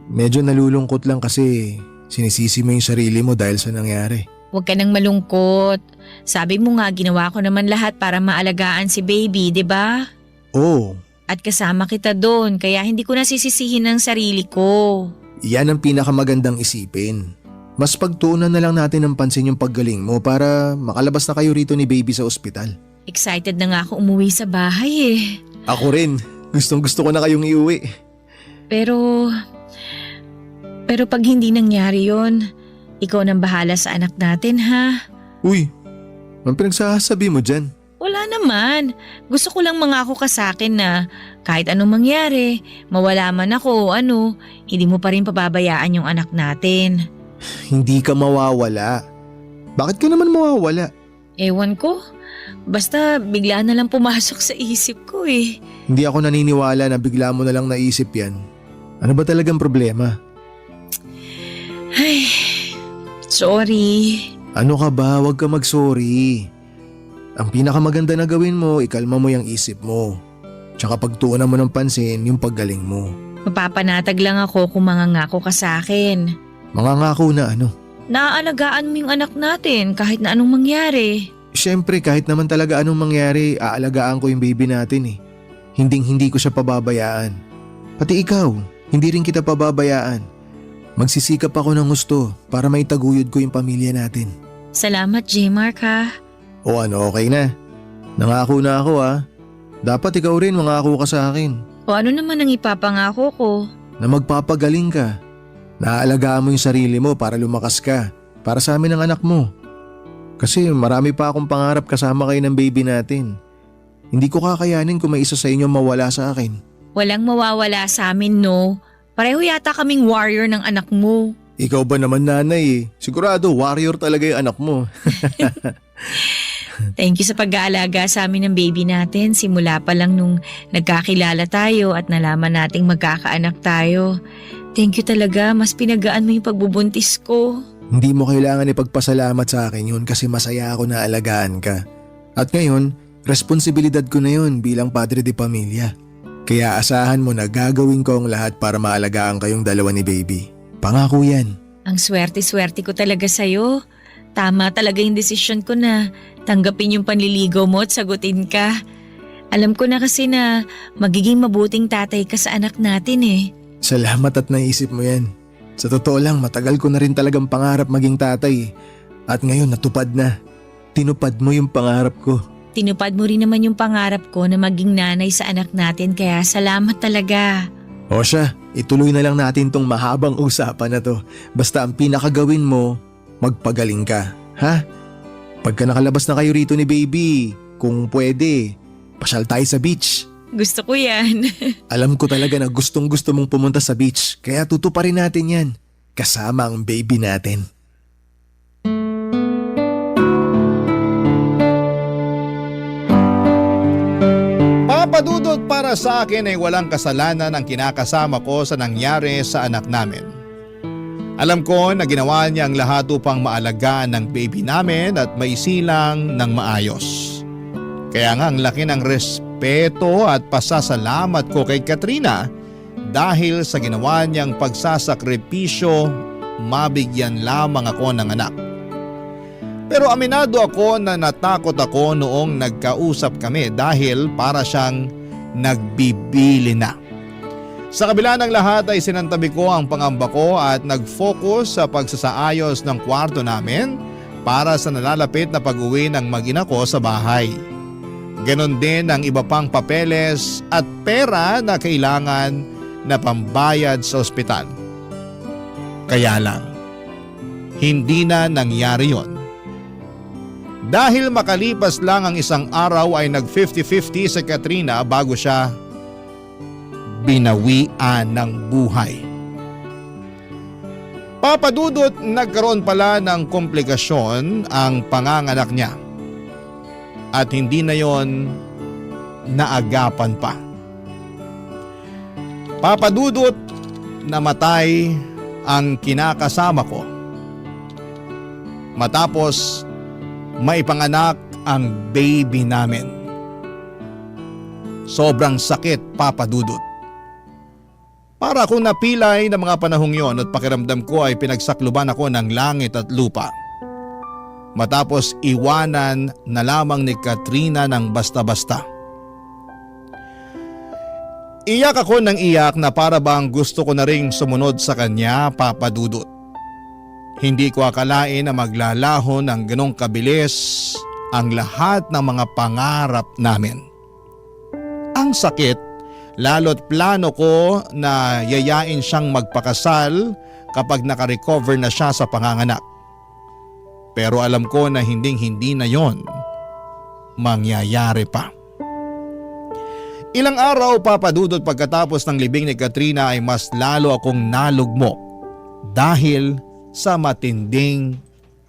medyo nalulungkot lang kasi sinisisi mo yung sarili mo dahil sa nangyari. Huwag ka nang malungkot. Sabi mo nga ginawa ko naman lahat para maalagaan si baby, di ba? Oo, At kasama kita doon kaya hindi ko nasisisihin ang sarili ko. yan ang pinakamagandang isipin. Mas pagtuunan na lang natin ng pansin yung paggaling mo para makalabas na kayo rito ni baby sa ospital. Excited na nga ako umuwi sa bahay eh. Ako rin, gustong gusto ko na kayong iuwi. Pero pag hindi nangyari yon, ikaw nang bahala sa anak natin ha. Uy, anong pinagsasabi mo dyan? Wala naman. Gusto ko lang mangako ka sa akin na kahit anong mangyari, mawala man ako o ano, hindi mo pa rin pababayaan yung anak natin. Hindi ka mawawala. Bakit ka naman mawawala? Ewan ko. Basta bigla na lang pumasok sa isip ko eh. Hindi ako naniniwala na bigla mo na lang naisip yan. Ano ba talagang problema? Ay, sorry. Ano ka ba? Huwag ka mag-sorry. Ang pinakamaganda na gawin mo, ikalma mo yung isip mo. Tsaka pagtuunan mo ng pansin yung paggaling mo. Mapapanatag lang ako kung mangangako ka sa akin. Mangangako na ano? Naaalagaan mo yung anak natin kahit na anong mangyari. Siyempre kahit naman talaga anong mangyari, aalagaan ko yung baby natin eh. Hindi ko siya pababayaan. Pati ikaw, hindi rin kita pababayaan. Magsisikap ako ng gusto para maitaguyod ko yung pamilya natin. Salamat, J-Mark ha. O ano, okay na. Nangako na ako ha. Dapat ikaw rin mangako ka sa akin O ano naman ang ipapangako ko? na magpapagaling ka. Naaalagaan mo yung sarili mo para lumakas ka. Para sa amin ang anak mo. Kasi marami pa akong pangarap kasama kayo ng baby natin. Hindi ko kakayanin kung may isa sa inyo mawala sa akin. Walang mawawala sa amin, no? Pareho yata kaming warrior ng anak mo. Ikaw ba naman nanay eh? Sigurado warrior talaga yung anak mo. Thank you sa pag-aalaga sa amin ng baby natin. Simula pa lang nung nagkakilala tayo at nalaman nating magkakaanak tayo. Thank you talaga, mas pinagaan mo yung pagbubuntis ko. Hindi mo kailangan ipagpasalamat sa akin yun kasi masaya ako na alagaan ka. At ngayon, responsibilidad ko na yun bilang padre de pamilya. Kaya asahan mo na gagawin ko ang lahat para maalagaan kayong dalawa ni baby. Pangako yan. Ang swerte-swerte ko talaga sa'yo. Tama talaga yung desisyon ko na tanggapin yung panliligaw mo at sagutin ka. Alam ko na kasi na magiging mabuting tatay ka sa anak natin eh. Salamat at naisip mo yan. Sa totoo lang, matagal ko na rin talagang pangarap maging tatay. At ngayon natupad na. Tinupad mo yung pangarap ko. Tinupad mo rin naman yung pangarap ko na maging nanay sa anak natin kaya salamat talaga. O siya, ituloy na lang natin tong mahabang usapan na to. Basta ang pinakagawin mo, magpagaling ka. Ha? Pagka nakalabas na kayo rito ni baby, kung pwede, pasyal tayo sa beach. Gusto ko yan. Alam ko talaga na gustong gusto mong pumunta sa beach, kaya tutuparin natin yan. Kasama ang baby natin. Papadudot, para sa akin ay walang kasalanan ang kinakasama ko sa nangyari sa anak namin. Alam ko na ginawa niya ang lahat upang maalagaan ng baby namin at maisilang ng maayos. Kaya nga ang laki ng respeto at pasasalamat ko kay Katrina dahil sa ginawa niyang pagsasakripisyo, mabigyan lamang ako ng anak. Pero aminado ako na natakot ako noong nagkausap kami dahil para siyang nagbibili na. Sa kabila ng lahat ay sinantabi ko ang pangamba ko at nag-focus sa pagsasaayos ng kwarto namin para sa nalalapit na pag-uwi ng mag-ina ko sa bahay. Ganon din ang iba pang papeles at pera na kailangan na pambayad sa ospital. Kaya lang, hindi na nangyari yon. Dahil makalipas lang ang isang araw ay nag-50-50 sa Katrina bago siya binawian ng buhay. Papadudot, nagkaroon pala ng komplikasyon ang panganganak niya. At hindi na yon naagapan pa. Papadudot, namatay ang kinakasama ko. Matapos maipanganak ang baby namin. Sobrang sakit, papadudot. Para akong napilay ng mga panahong yon at pakiramdam ko ay pinagsakluban ako ng langit at lupa. Matapos iwanan na lamang ni Katrina ng basta-basta. Iyak ako ng iyak na para bang gusto ko na ring sumunod sa kanya, papadudot. Hindi ko akalain na maglalaho ng ganong kabilis ang lahat ng mga pangarap namin. Ang sakit, lalo't plano ko na yayain siyang magpakasal kapag nakarecover na siya sa panganganak. Pero alam ko na hinding-hindi na yon mangyayari pa. Ilang araw, papadudot, pagkatapos ng libing ni Katrina ay mas lalo akong nalugmok dahil sa matinding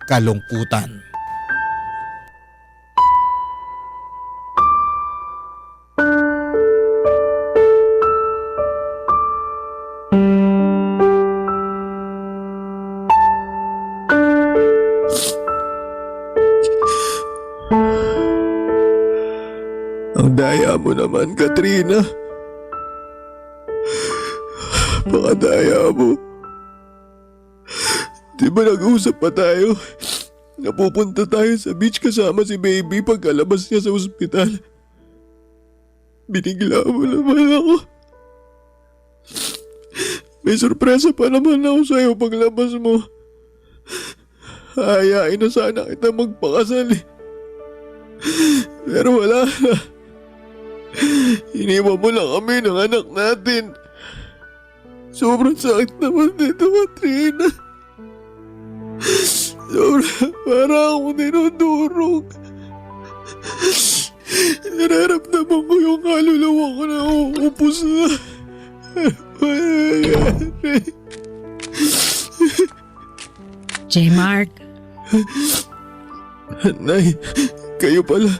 kalungkutan. Ang daya mo naman, Katrina. Pakadaya mo. Di ba nag-usap pa tayo? Napupunta tayo sa beach kasama si baby pagkalabas niya sa ospital. Binigla mo naman ako. May sorpresa pa naman ako sa'yo paglabas mo. Hayain na sana kita magpakasal eh. Pero wala na. Iniwan mo lang kami ng anak natin. Sobrang sakit naman dito, Katrina. Sobrang para akong dinudurog. Nararamdaman ko yung kaluluwa ko na uupos na. J-Mark, Nay, kayo pala.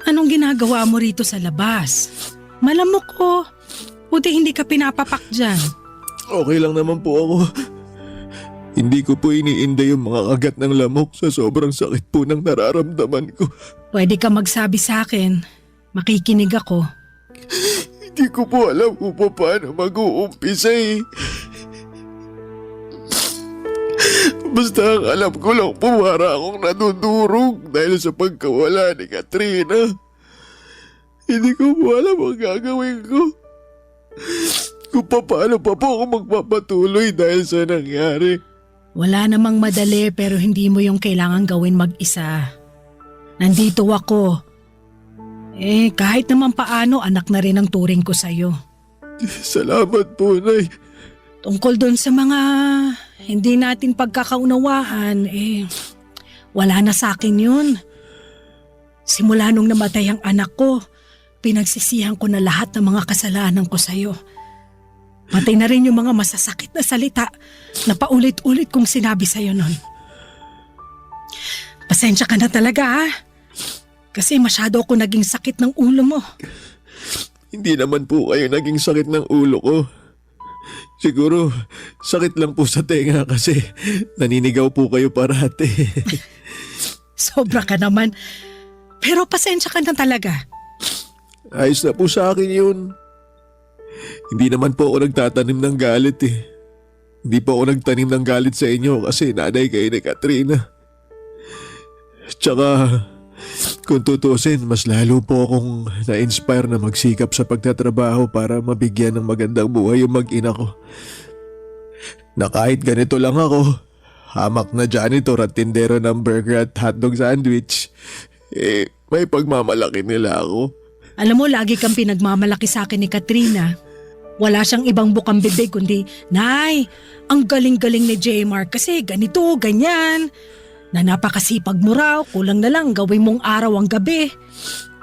anong ginagawa mo rito sa labas? Malamok ko. Buti hindi ka pinapapak dyan. Okay lang naman po ako. Hindi ko po iniinda yung mga kagat ng lamok sa sobrang sakit po ng nararamdaman ko. Pwede ka magsabi sa akin. Makikinig ako. Hindi ko po alam kung paano mag-uumpisa eh. Basta ang alam ko lang po para akong nadudurog dahil sa pagkawala ni Katrina. Hindi ko po alam ang gagawin ko. Kung paano pa po ako magpapatuloy dahil sa nangyari. Wala namang madali pero hindi mo yung kailangan gawin mag-isa. Nandito ako. Kahit naman paano anak na rin ang turing ko sa'yo. Salamat po, Nay. Tungkol doon sa mga hindi natin pagkakaunawaan, wala na sa akin yun. Simula nung namatay ang anak ko, pinagsisihan ko na lahat ng mga kasalanan ko sa'yo. Pati na rin yung mga masasakit na salita na paulit-ulit kong sinabi sa'yo nun. Pasensya ka na talaga ha. Kasi masyado ako naging sakit ng ulo mo. Hindi naman po kayo naging sakit ng ulo ko. Siguro, sakit lang po sa tenga kasi naninigaw po kayo parati. Sobra ka naman. Pero pasensya ka na talaga. Ayos na po sa akin yun. Hindi naman po ako nagtatanim ng galit eh. Hindi po ako nagtanim ng galit sa inyo kasi nanay kayo ni Katrina. Tsaka, kung tutusin, mas lalo po akong na-inspire na magsikap sa pagtatrabaho para mabigyan ng magandang buhay yung mag-ina ko. Na kahit ganito lang ako, hamak na janitor at tindero ng burger at hotdog sandwich, may pagmamalaki nila ako. Alam mo, lagi kang pinagmamalaki sa akin ni Katrina. Wala siyang ibang bukang bibig kundi, Nay, ang galing-galing ni J-Mark kasi ganito, ganyan. Na napakasipag mo raw, kulang na lang gawin mong araw ang gabi.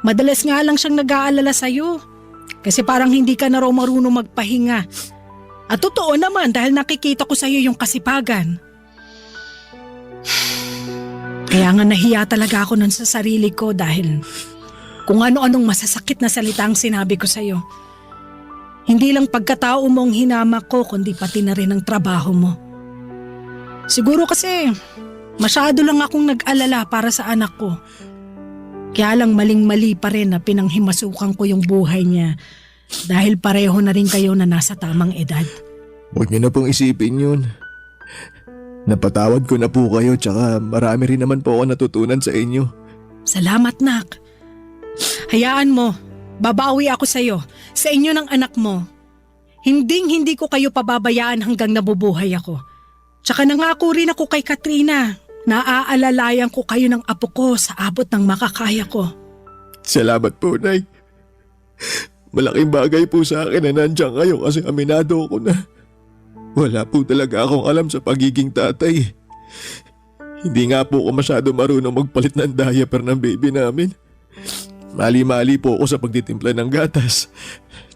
Madalas nga lang siyang nag-aalala sa'yo. Kasi parang hindi ka na raw marunong magpahinga. At totoo naman dahil nakikita ko sa'yo yung kasipagan. Kaya nga nahiya talaga ako nun sa sarili ko dahil kung ano-anong masasakit na salita ang sinabi ko sa'yo. Hindi lang pagkatao mo ang hinamak ko kundi pati na rin ang trabaho mo. Siguro kasi masyado lang akong nag-alala para sa anak ko. Kaya lang maling-mali pa rin na pinanghimasukan ko yung buhay niya dahil pareho na rin kayo na nasa tamang edad. Huwag niyo na pong isipin yun. Napatawad ko na po kayo tsaka marami rin naman po ako natutunan sa inyo. Salamat, Nak. Hayaan mo, babawi ako sa'yo, sa inyo ng anak mo. Hindi ko kayo pababayaan hanggang nabubuhay ako. Tsaka nangako rin ako kay Katrina. Naaalalayan ko kayo ng apo ko sa abot ng makakaya ko. Salamat po, Nay. Malaking bagay po sa akin na nandiyan kayo kasi aminado ko na. Wala po talaga akong alam sa pagiging tatay. Hindi nga po ako masyado marunong magpalit ng diaper ng baby namin. Mali-mali po ako sa pagtitimpla ng gatas.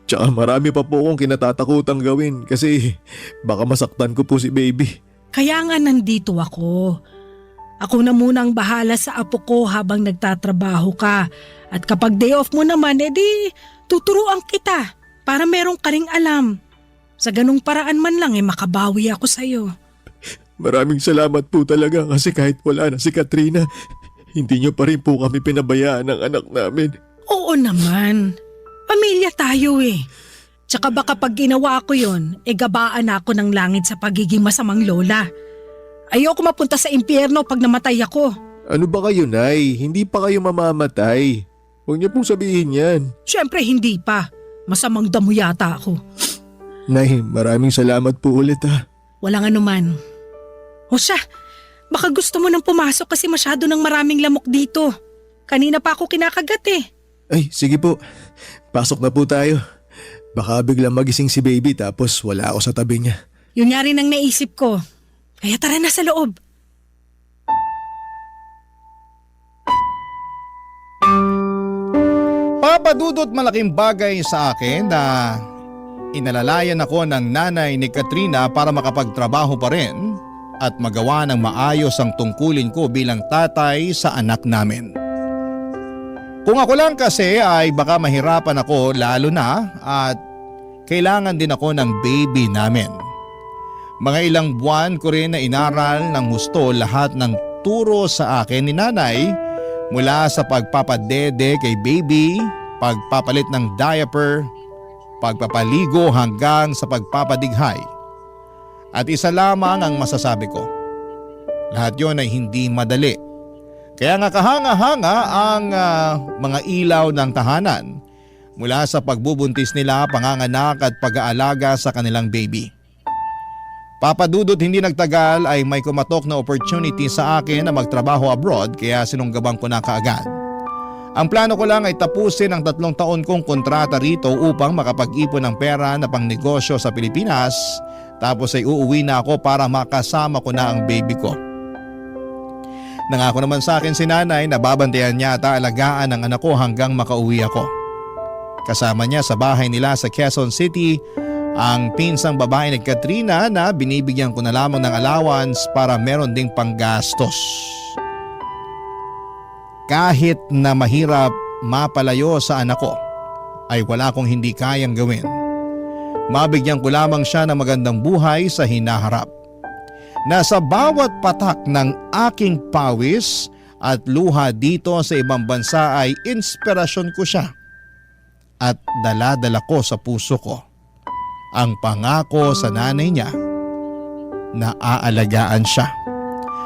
Tsaka marami pa po akong kinatatakutang gawin kasi baka masaktan ko po si baby. Kaya nga nandito ako. Ako na muna ang bahala sa apo ko habang nagtatrabaho ka. At kapag day off mo naman, edi tuturuan kita para merong ka ring alam. Sa ganung paraan man lang makabawi ako sa'yo. Maraming salamat po talaga kasi kahit wala na si Katrina, hindi niyo pa rin po kami pinabayaan ng anak namin. Oo naman. Pamilya tayo eh. Tsaka baka pag ginawa ko yun, gabaan ako ng langit sa pagiging masamang lola. Ayoko mapunta sa impyerno pag namatay ako. Ano ba kayo, Nay? Hindi pa kayo mamamatay. Huwag niyo pong sabihin yan. Siyempre hindi pa. Masamang damo yata ako. Nay, maraming salamat po ulit ha. Walang anuman. O siya, baka gusto mo nang pumasok kasi masyado ng maraming lamok dito. Kanina pa ako kinakagat eh. Ay, sige po. Pasok na po tayo. Baka biglang magising si baby tapos wala ako sa tabi niya. Yun nga rin ang naisip ko. Kaya tara na sa loob. Papadudot malaking bagay sa akin na inalalayan ako ng nanay ni Katrina para makapagtrabaho pa rin at magawa ng maayos ang tungkulin ko bilang tatay sa anak namin. Kung ako lang kasi ay baka mahirapan ako lalo na at kailangan din ako ng baby namin. Mga ilang buwan ko rin na inaral ng husto lahat ng turo sa akin ni nanay mula sa pagpapadede kay baby, pagpapalit ng diaper, pagpapaligo hanggang sa pagpapadighay. At isa lamang ang masasabi ko. Lahat yon ay hindi madali. Kaya nga kahanga-hanga ang mga ilaw ng tahanan mula sa pagbubuntis nila, panganganak at pag-aalaga sa kanilang baby. Papadudot hindi nagtagal ay may kumatok na opportunity sa akin na magtrabaho abroad kaya sinunggabang ko na kaagad. Ang plano ko lang ay tapusin ang 3 taon kong kontrata rito upang makapag-ipon ng pera na pangnegosyo sa Pilipinas tapos ay uuwi na ako para makasama ko na ang baby ko. Nangako naman sa akin si nanay na babantayan niya at alagaan ang anak ko hanggang makauwi ako. Kasama niya sa bahay nila sa Quezon City ang pinsang babae ni Katrina na binibigyan ko na lamang ng allowance para meron ding panggastos. Kahit na mahirap mapalayo sa anak ko ay wala akong hindi kayang gawin. Mabigyan ko lamang siya ng magandang buhay sa hinaharap. Nasa bawat patak ng aking pawis at luha dito sa ibang bansa ay inspirasyon ko siya. At dala-dala ko sa puso ko ang pangako sa nanay niya na aalagaan siya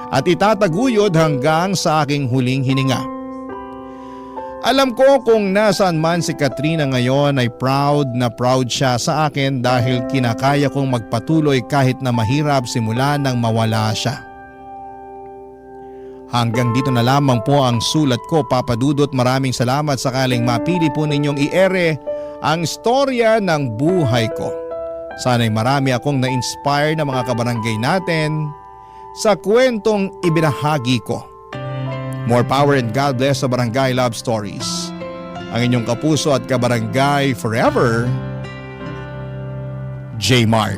at itataguyod hanggang sa aking huling hininga. Alam ko kung nasaan man si Katrina ngayon ay proud na proud siya sa akin dahil kinakaya kong magpatuloy kahit na mahirap simula nang mawala siya. Hanggang dito na lamang po ang sulat ko, Papa Dudut. Maraming salamat sakaling mapili po ninyong i-ere ang storya ng buhay ko. Sana'y marami akong na-inspire na mga kabarangay natin sa kwentong ibinahagi ko. More power and God bless sa Barangay Love Stories. Ang inyong kapuso at kabarangay forever, J. Mark.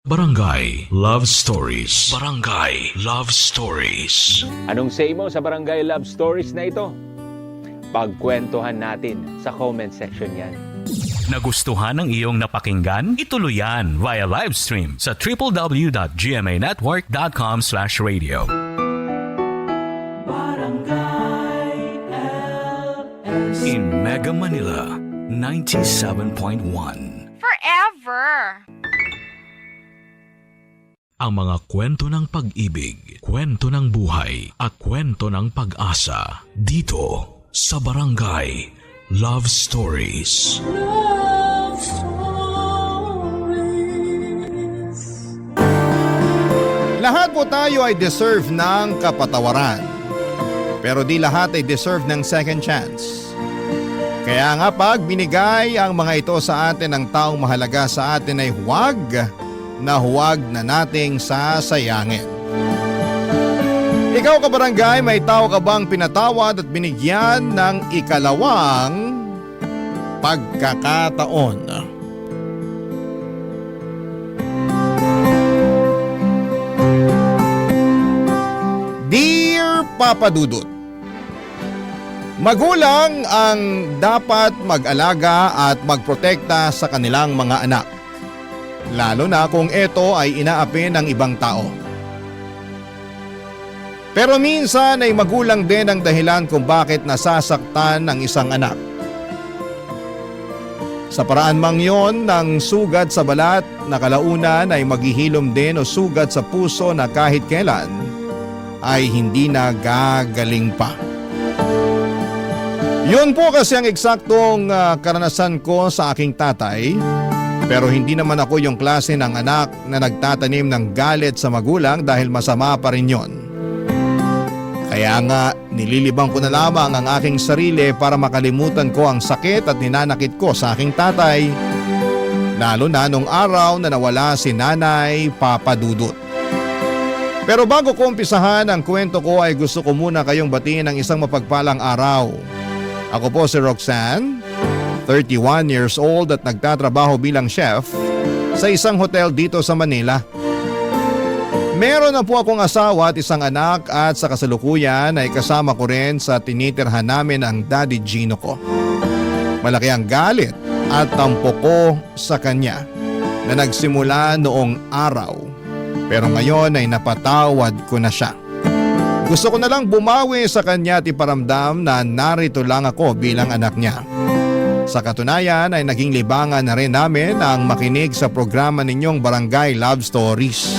Barangay Love Stories. Barangay Love Stories. Anong say mo sa Barangay Love Stories na ito? Pagkwentuhan natin sa comment section yan. Nagustuhan ng iyong napakinggan? Ituloy yan via live stream sa www.gmanetwork.com/radio. In Mega Manila, 97.1. Forever! Ang mga kwento ng pag-ibig, kwento ng buhay at kwento ng pag-asa dito sa Barangay Love Stories. Love Stories. Lahat po tayo ay deserve ng kapatawaran. Pero di lahat ay deserve ng second chance. Kaya nga pag binigay ang mga ito sa atin ng taong mahalaga sa atin ay huwag na nating sasayangin. Ikaw kabarangay, may tao ka bang pinatawad at binigyan ng ikalawang pagkakataon? Dear Papa Dudut, magulang ang dapat mag-alaga at magprotekta sa kanilang mga anak. Lalo na kung ito ay inaapi ng ibang tao. Pero minsan ay magulang din ang dahilan kung bakit nasasaktan ang isang anak. Sa paraan mang yon ng sugat sa balat na kalaunan ay maghihilom din o sugat sa puso na kahit kailan ay hindi na gagaling pa. Yun po kasi ang eksaktong karanasan ko sa aking tatay. Pero hindi naman ako yung klase ng anak na nagtatanim ng galit sa magulang dahil masama pa rin yon. Kaya nga nililibang ko na lamang ang aking sarili para makalimutan ko ang sakit at ninanakit ko sa aking tatay Lalo na nung araw na nawala si Nanay Papa Dudut. Pero bago ko umpisahan ang kwento ko ay gusto ko muna kayong batiin ng isang mapagpalang araw. Ako po si Roxanne, 31 years old at nagtatrabaho bilang chef sa isang hotel dito sa Manila. Meron na po akong asawa at isang anak at sa kasalukuyan ay kasama ko rin sa tinitirhan namin ang Daddy Gino ko. Malaki ang galit at tampo ko sa kanya na nagsimula noong araw. Pero ngayon ay napatawad ko na siya. Gusto ko na lang bumawi sa kanya at iparamdam na narito lang ako bilang anak niya. Sa katunayan ay naging libangan na rin namin ang makinig sa programa ninyong Barangay Love Stories.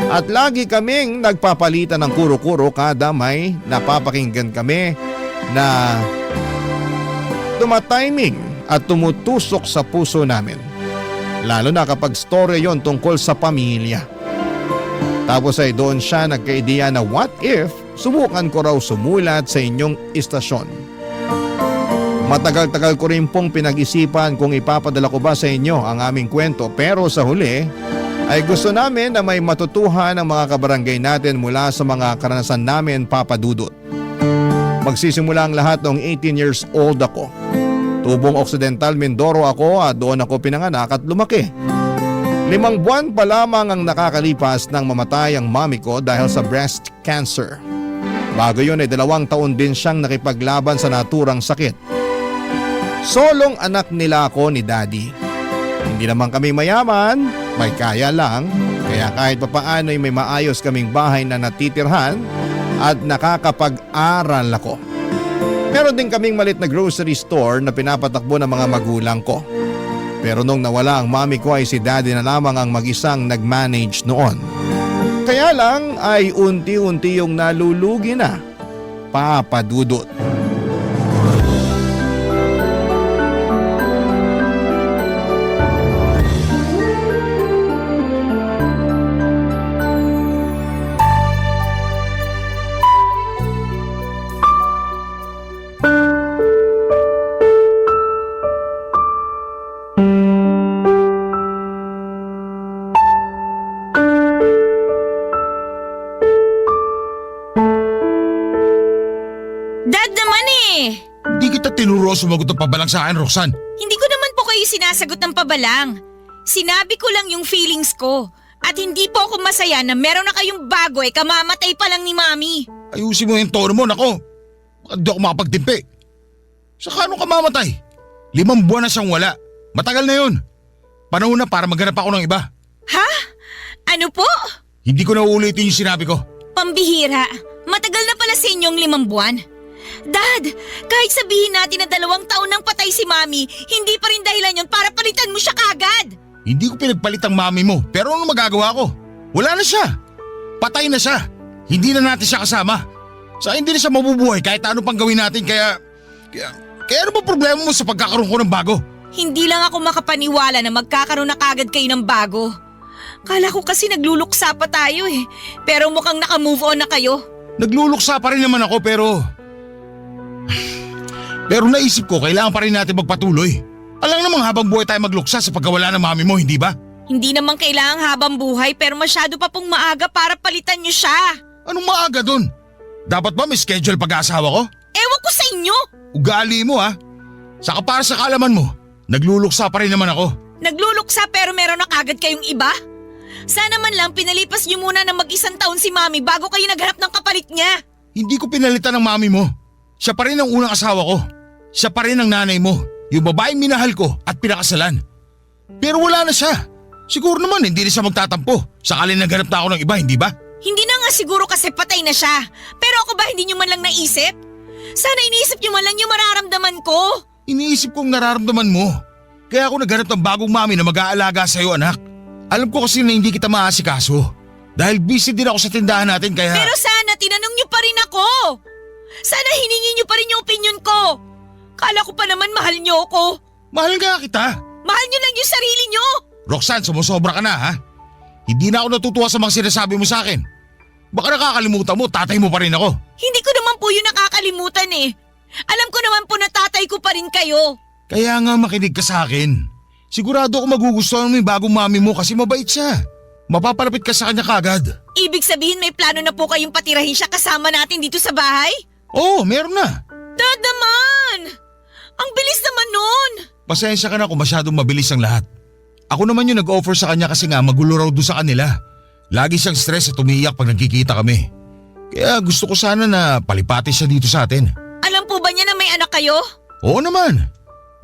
At lagi kaming nagpapalitan ng kuro-kuro kada may napapakinggan kami na tumatiming at tumutusok sa puso namin. Lalo na kapag story yon tungkol sa pamilya. Tapos ay doon siya nagka-ideya na what if subukan ko raw sumulat sa inyong istasyon. Matagal-tagal ko rin pong pinag-isipan kung ipapadala ko ba sa inyo ang aming kwento, pero sa huli ay gusto namin na may matutuhan ang mga kabarangay natin mula sa mga karanasan namin, Papa Dudut. Magsisimula ang lahat noong 18 years old ako. Tubong Occidental Mindoro ako at doon ako pinanganak at lumaki. 5 buwan pa lamang ang nakakalipas nang mamatay ang mami ko dahil sa breast cancer. Bago yun ay 2 taon din siyang nakipaglaban sa naturang sakit. Solong anak nila ako ni Daddy. Hindi naman kami mayaman, may kaya lang, kaya kahit papaano ay may maayos kaming bahay na natitirhan at nakakapag-aral ako. Meron din kaming malit na grocery store na pinapatakbo ng mga magulang ko. Pero nung nawala ang mami ko ay si Daddy na lamang ang mag-isang nag-manage noon. Kaya lang ay unti-unti yung nalulugi na, Papa Dudut. Tinuro sumagot ng pabalang sa akin, Roxanne. Hindi ko naman po kayo sinasagot ng pabalang. Sinabi ko lang yung feelings ko. At hindi po ako masaya na meron na kayong bago kamamatay pa lang ni Mami. Ayusin mo yung tono mo, nako. Baka di ako makapagtimpi. Saka ano ka mamatay? 5 buwan na siyang wala. Matagal na yun. Panahon na para maghanap ako ng iba. Ha? Ano po? Hindi ko na uulitin yung sinabi ko. Pambihira. Matagal na pala sa inyong 5 buwan. Dad, kahit sabihin natin na 2 taon nang patay si Mami, hindi pa rin dahilan yun para palitan mo siya kagad. Hindi ko pinagpalit ang mami mo, pero ano magagawa ko? Wala na siya. Patay na siya. Hindi na natin siya kasama. Sa hindi na siya mabubuhay kahit ano pang gawin natin, kaya ano ba problema mo sa pagkakaroon ko ng bago? Hindi lang ako makapaniwala na magkakaroon na kagad kayo ng bago. Kala ko kasi nagluluksa pa tayo pero mukhang naka-move on na kayo. Nagluluksa pa rin naman ako pero naisip ko kailangan pa rin natin magpatuloy. Alam namang habang buhay tayo magluksa sa pagkawala ng mami mo, hindi ba? Hindi naman kailangang habang buhay pero masyado pa pong maaga para palitan niyo siya. Anong maaga dun? Dapat ba may schedule pag-aasawa ko? Ewan ko sa inyo. Ugali mo ha. Saka para sa kaalaman mo, nagluluksa pa rin naman ako. Nagluluksa pero meron na kagad kayong iba? Sana man lang pinalipas niyo muna ng mag-1 taon si Mami bago kayo naghanap ng kapalit niya. Hindi ko pinalitan ng mami mo. Siya pa rin ang unang asawa ko. Siya pa rin ang nanay mo. Yung babaeng minahal ko at pinakasalan. Pero wala na siya. Siguro naman hindi na siya magtatampo. Sakali naghanap na ako ng iba, hindi ba? Hindi na nga siguro kasi patay na siya. Pero ako ba hindi niyo man lang naisip? Sana iniisip niyo man lang yung mararamdaman ko. Iniisip kong nararamdaman mo. Kaya ako naghanap ng bagong mami na mag-aalaga sa'yo, anak. Alam ko kasi na hindi kita maasikaso. Dahil busy din ako sa tindahan natin kaya… Pero sana tinanong niyo pa rin ako. Sana hiningi niyo pa rin yung opinion ko. Kala ko pa naman mahal niyo ako. Mahal nga kita. Mahal niyo lang yung sarili niyo. Roxanne, sumusobra ka na ha? Hindi na ako natutuwa sa mga sinasabi mo sa akin. Baka nakakalimutan mo, tatay mo pa rin ako. Hindi ko naman po yun nakakalimutan Alam ko naman po na tatay ko pa rin kayo. Kaya nga makinig ka sa akin. Sigurado ako magugustuhan mo yung bagong mami mo kasi mabait siya. Mapapalapit ka sa kanya kagad. Ibig sabihin may plano na po kayong patirahin siya kasama natin dito sa bahay? Oo, meron na. Dad naman! Ang bilis naman nun! Pasensya ka na kung masyadong mabilis ang lahat. Ako naman yung nag-offer sa kanya kasi nga magulo raw doon sa kanila. Lagi siyang stress at umiiyak pag nagkikita kami. Kaya gusto ko sana na palipati siya dito sa atin. Alam po ba niya na may anak kayo? Oo naman.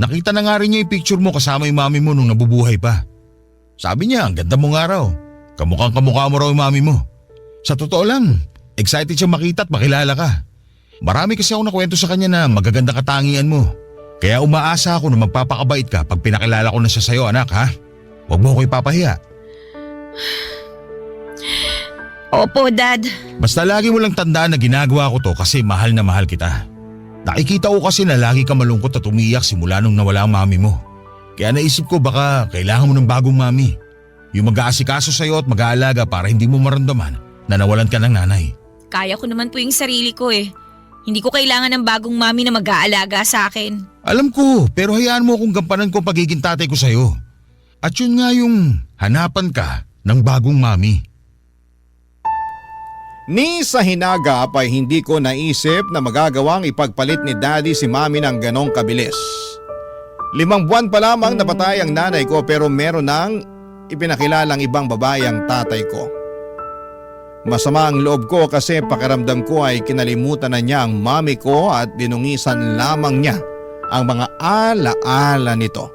Nakita na nga rin niya yung picture mo kasama yung mami mo nung nabubuhay pa. Sabi niya, ang ganda mo nga raw. Kamukhang kamukha mo raw yung mami mo. Sa totoo lang, excited siya makita at makilala ka. Marami kasi ako nakwento sa kanya na magaganda katangian mo. Kaya umaasa ako na magpapakabait ka pag pinakilala ko na siya sa'yo, anak, ha? Huwag mo ko ipapahiya. Opo, Dad. Basta lagi mo lang tandaan na ginagawa ko to kasi mahal na mahal kita. Nakikita ko kasi na lagi ka malungkot at umiyak simula nung nawala ang mami mo. Kaya naisip ko baka kailangan mo ng bagong mami. Yung mag-aasikaso sa'yo at mag-aalaga para hindi mo maramdaman na nawalan ka ng nanay. Kaya ko naman po yung sarili ko eh. Hindi ko kailangan ng bagong mami na mag-aalaga sa akin. Alam ko, pero hayaan mo akong gampanan ko ang pagiging tatay ko sa'yo. At yun nga yung hanapan ka ng bagong mami. Ni sa hinagap ay hindi ko naisip na magagawang ipagpalit ni Daddy si Mami ng ganong kabilis. 5 buwan pa lamang napatay ang nanay ko pero meron nang ipinakilalang ibang babae ang tatay ko. Masama ang loob ko kasi pakiramdam ko ay kinalimutan na niya ang mami ko at dinungisan lamang niya ang mga ala-ala nito.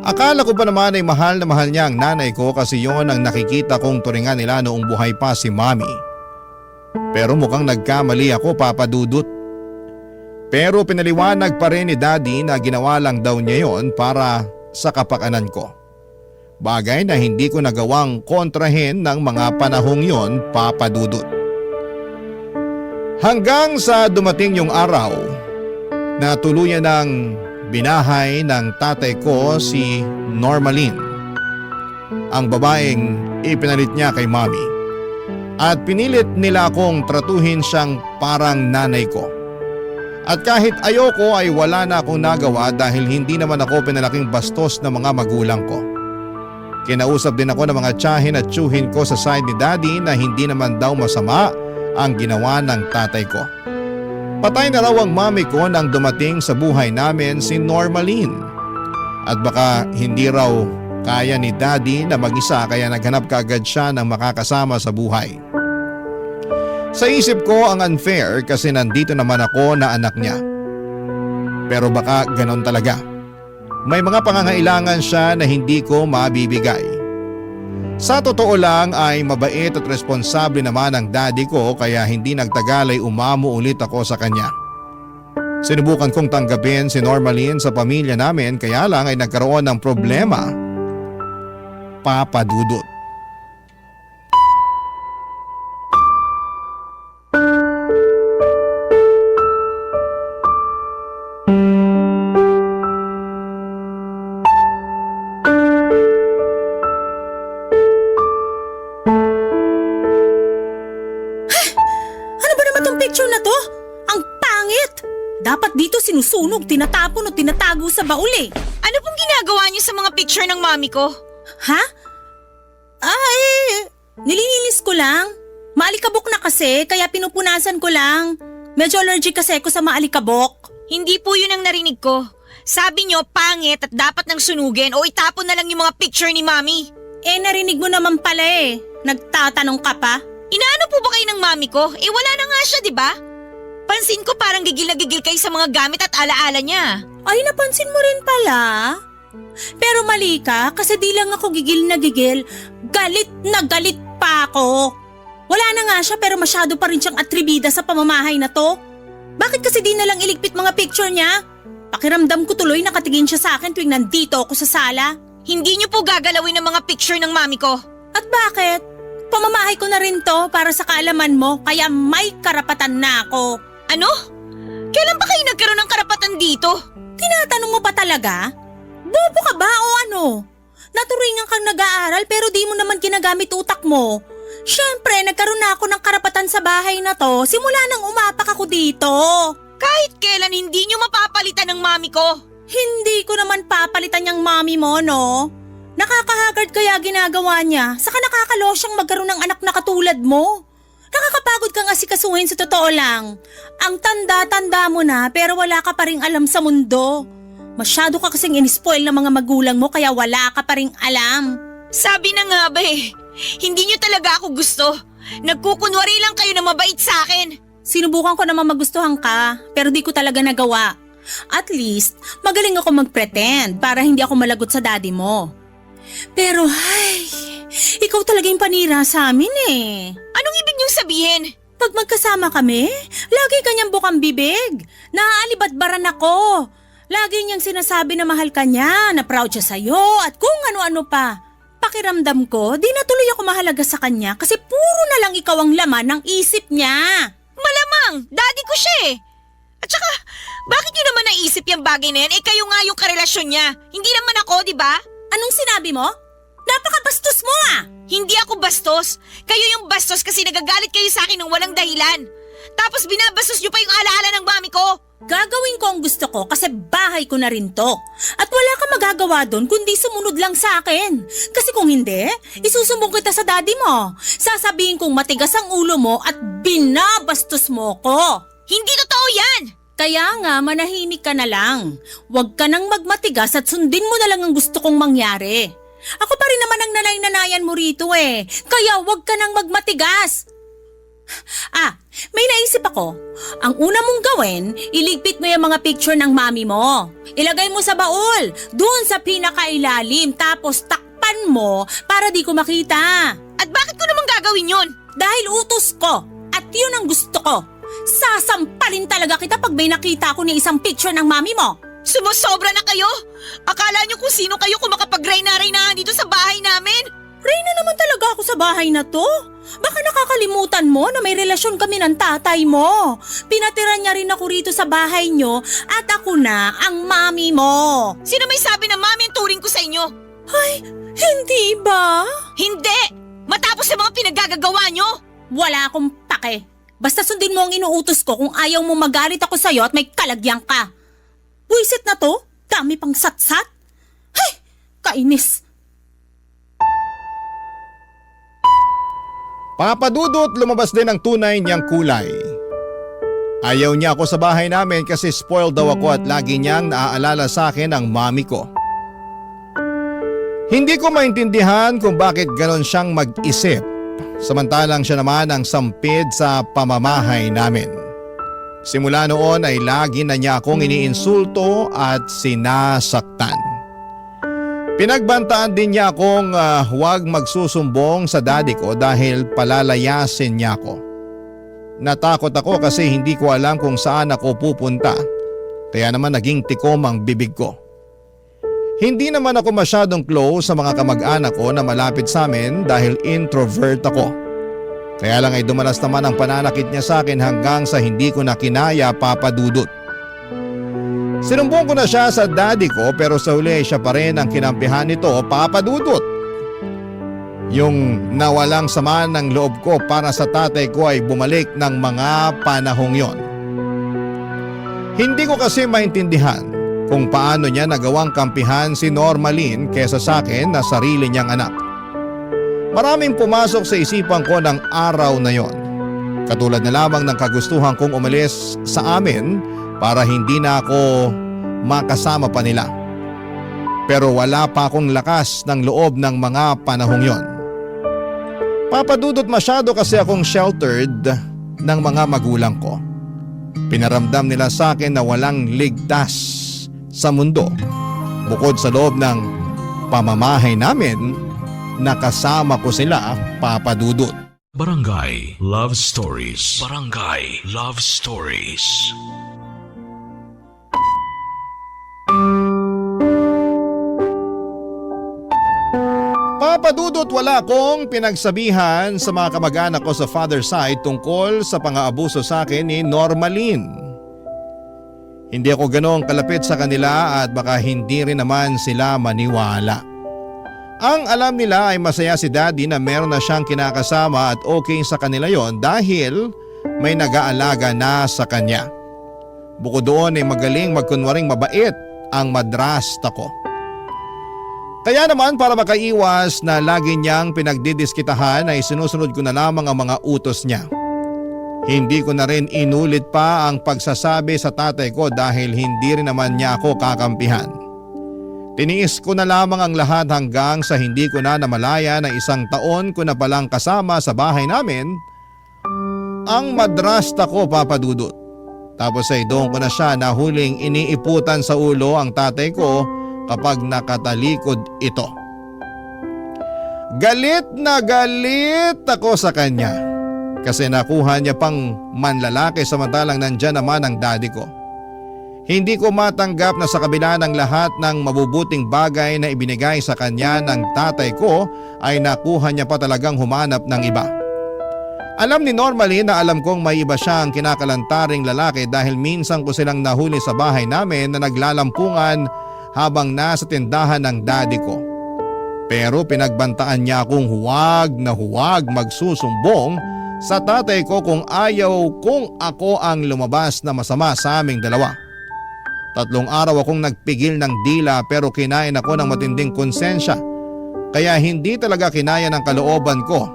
Akala ko pa naman ay mahal na mahal niya ang nanay ko kasi yon ang nakikita kong turingan nila noong buhay pa si mami. Pero mukhang nagkamali ako, Papa Dudut. Pero pinaliwanag pa rin ni Daddy na ginawa lang daw niya yon para sa kapakanan ko. Bagay na hindi ko nagawang kontrahin ng mga panahong yon, Papa Dudut. Hanggang sa dumating yung araw na tuluyan ng binahay ng tatay ko si Normaline, ang babaeng ipinalit niya kay Mami. At pinilit nila akong tratuhin siyang parang nanay ko. At kahit ayoko ay wala na akong nagawa dahil hindi naman ako pinalaking bastos ng mga magulang ko. Kinausap din ako ng mga tiyahin at tiyuhin ko sa side ni Daddy na hindi naman daw masama ang ginawa ng tatay ko. Patay na raw ang mami ko nang dumating sa buhay namin si Normaline. At baka hindi raw kaya ni Daddy na mag-isa kaya naghanap kaagad siya ng makakasama sa buhay. Sa isip ko ang unfair kasi nandito naman ako na anak niya. Pero baka ganon talaga. May mga pangangailangan siya na hindi ko mabibigay. Sa totoo lang ay mabait at responsable naman ang daddy ko kaya hindi nagtagal ay umamo ulit ako sa kanya. Sinubukan kong tanggapin si Normaline sa pamilya namin kaya lang ay nagkaroon ng problema, Papa Dudut. Picture na to? Ang pangit! Dapat dito sinusunog, tinatapon o tinatago sa baul eh. Ano pong ginagawa niyo sa mga picture ng mami ko? Ha? Nililinis ko lang. Maalikabok na kasi, kaya pinupunasan ko lang. Medyo allergic kasi ako sa maalikabok. Hindi po yun ang narinig ko. Sabi niyo pangit at dapat nang sunugin o itapon na lang yung mga picture ni mami. Narinig mo naman pala eh. Nagtatanong ka pa? Inaano po ba kayo ng mami ko? Wala na nga siya, di ba? Pansin ko parang gigil na gigil kayo sa mga gamit at alaala niya. Ay, napansin mo rin pala. Pero mali ka, kasi di lang ako gigil na gigil. Galit na galit pa ako. Wala na nga siya pero masyado pa rin siyang atribida sa pamamahay na to. Bakit kasi di na lang iligpit mga picture niya? Pakiramdam ko tuloy nakatingin siya sa akin tuwing nandito ako sa sala. Hindi niyo po gagalawin ang mga picture ng mami ko. At bakit? Pamamahay ko na rin to para sa kaalaman mo kaya may karapatan na ako. Ano? Kailan ba kayo nagkaroon ng karapatan dito? Tinatanong mo pa talaga? Bobo ka ba o ano? Naturingan kang nag-aaral pero di mo naman ginagamit utak mo. Siyempre, nagkaroon na ako ng karapatan sa bahay na to simula nang umapak ako dito. Kahit kailan hindi niyo mapapalitan ng mami ko. Hindi ko naman papalitan yung mommy mo, no? Nakakahagard kaya ginagawa niya, saka nakakalo siyang magkaroon ng anak na katulad mo. Nakakapagod kang asikasuhin sa totoo lang. Ang tanda-tanda mo na pero wala ka pa ring alam sa mundo. Masyado ka kasing in-spoil ng mga magulang mo kaya wala ka pa ring alam. Sabi na nga ba hindi niyo talaga ako gusto. Nagkukunwari lang kayo na mabait sa akin. Sinubukan ko naman magustuhan ka pero di ko talaga nagawa. At least, magaling ako mag-pretend para hindi ako malagot sa daddy mo. Pero ikaw talaga yung panira sa amin eh. Anong ibig niyong sabihin? Pag magkasama kami, lagi kanyang bukang bibig. Naaalibatbaran ako. Lagi niyang sinasabi na mahal ka niya, na proud siya sa'yo at kung ano-ano pa. Pakiramdam ko, di na tuloy ako mahalaga sa kanya kasi puro na lang ikaw ang laman ng isip niya. Malamang, daddy ko siya eh. At saka, bakit niyo naman naisip yung bagay na yan? Kayo nga yung karelasyon niya. Hindi naman ako, di ba? Anong sinabi mo? Napakabastos mo ah! Hindi ako bastos. Kayo yung bastos kasi nagagalit kayo sa akin ng walang dahilan. Tapos binabastos niyo pa yung alaala ng mami ko. Gagawin ko ang gusto ko kasi bahay ko na rin to. At wala kang magagawa doon kundi sumunod lang sa akin. Kasi kung hindi, isusumbong kita sa daddy mo. Sasabihin kong matigas ang ulo mo at binabastos mo ko. Hindi totoo yan! Kaya nga, manahimik ka na lang. Huwag ka nang magmatigas at sundin mo na lang ang gusto kong mangyari. Ako pa rin naman ang nanay-nanayan mo rito eh. Kaya huwag ka nang magmatigas. May naisip ako. Ang una mong gawin, iligpit mo yung mga picture ng mami mo. Ilagay mo sa baul, dun sa pinakailalim, tapos takpan mo para di ko makita. At bakit ko naman gagawin yun? Dahil utos ko, at yun ang gusto ko. Sasampalin talaga kita pag may nakita ko ni isang picture ng mami mo. Sumusobra na kayo? Akala nyo kung sino kayo kung makapag-reyna-reynahan dito sa bahay namin? Reyna naman talaga ako sa bahay na to. Baka nakakalimutan mo na may relasyon kami ng tatay mo. Pinatira niya rin ako rito sa bahay nyo at ako na ang mami mo. Sino may sabi na mami ang turing ko sa inyo? Ay, hindi ba? Hindi! Matapos sa mga pinaggagawa nyo? Wala akong pake. Basta sundin mo ang inuutos ko kung ayaw mo magalit ako sa'yo at may kalagyan ka. Buisit na to? Dami pang satsat? Hay! Kainis! Papadudot lumabas din ang tunay niyang kulay. Ayaw niya ako sa bahay namin kasi spoiled daw ako at lagi niyang naaalala sa akin ang mami ko. Hindi ko maintindihan kung bakit ganon siyang mag-isip. Samantalang siya naman ang sampid sa pamamahay namin. Simula noon ay lagi na niya akong iniinsulto at sinasaktan. Pinagbantaan din niya akong huwag magsusumbong sa daddy ko dahil palalayasin niya ako. Natakot ako kasi hindi ko alam kung saan ako pupunta. Kaya naman naging tikom ang bibig ko. Hindi naman ako masyadong close sa mga kamag-anak ko na malapit sa amin dahil introvert ako. Kaya lang ay dumanas naman ang pananakit niya sa akin hanggang sa hindi ko na kinaya, Papa Dudut. Sinumbong ko na siya sa daddy ko pero sa huli siya pa rin ang kinampihan nito, Papa Dudut. Yung nawalang sama ng loob ko para sa tatay ko ay bumalik ng mga panahong yon. Hindi ko kasi maintindihan kung paano niya nagawang kampihan si Normalin kesa sa akin na sarili niyang anak. Maraming pumasok sa isipan ko ng araw na yon. Katulad na lamang ng kagustuhan kong umalis sa amin para hindi na ako makasama pa nila. Pero wala pa akong lakas ng loob ng mga panahong yon. Papadudot masyado kasi akong sheltered ng mga magulang ko. Pinaramdam nila sa akin na walang ligtas sa mundo bukod sa loob ng pamamahay namin na kasama ko sila, Papa Dudut. Barangay Love Stories. Barangay Love Stories. Papa Dudut, wala akong pinagsabihan sa mga kamag-anak ko sa father side tungkol sa pang-aabuso sa akin ni Normalin. Hindi ako ganoong kalapit sa kanila at baka hindi rin naman sila maniwala. Ang alam nila ay masaya si daddy na meron na siyang kinakasama at okay sa kanila yon dahil may nag-aalaga na sa kanya. Bukod doon ay magaling magkunwaring mabait ang madrasta ko. Kaya naman para makaiwas na lagi niyang pinagdidiskitahan ay sinusunod ko na lamang ang mga utos niya. Hindi ko na rin inulit pa ang pagsasabi sa tatay ko dahil hindi rin naman niya ako kakampihan. Tiniis ko na lamang ang lahat hanggang sa hindi ko na namalaya na 1 taon ko na palang kasama sa bahay namin ang madrasta ko, Papa Dudut. Tapos ay doon ko na siya nahuling iniiputan sa ulo ang tatay ko kapag nakatalikod ito. Galit na galit ako sa kanya kasi nakuha niya pang manlalaki samantalang nandyan naman ang daddy ko. Hindi ko matanggap na sa kabila ng lahat ng mabubuting bagay na ibinigay sa kanya ng tatay ko ay nakuha niya pa talagang humanap ng iba. Alam ni Normally na alam kong may iba siyang kinakalantaring lalaki dahil minsan ko silang nahuli sa bahay namin na naglalampungan habang nasa tindahan ng daddy ko. Pero pinagbantaan niya akong huwag na huwag magsusumbong sa tatay ko kung ayaw kung ako ang lumabas na masama sa aming dalawa. 3 araw akong nagpigil ng dila pero kinain ako ng matinding konsensya. Kaya hindi talaga kinaya ng kalooban ko,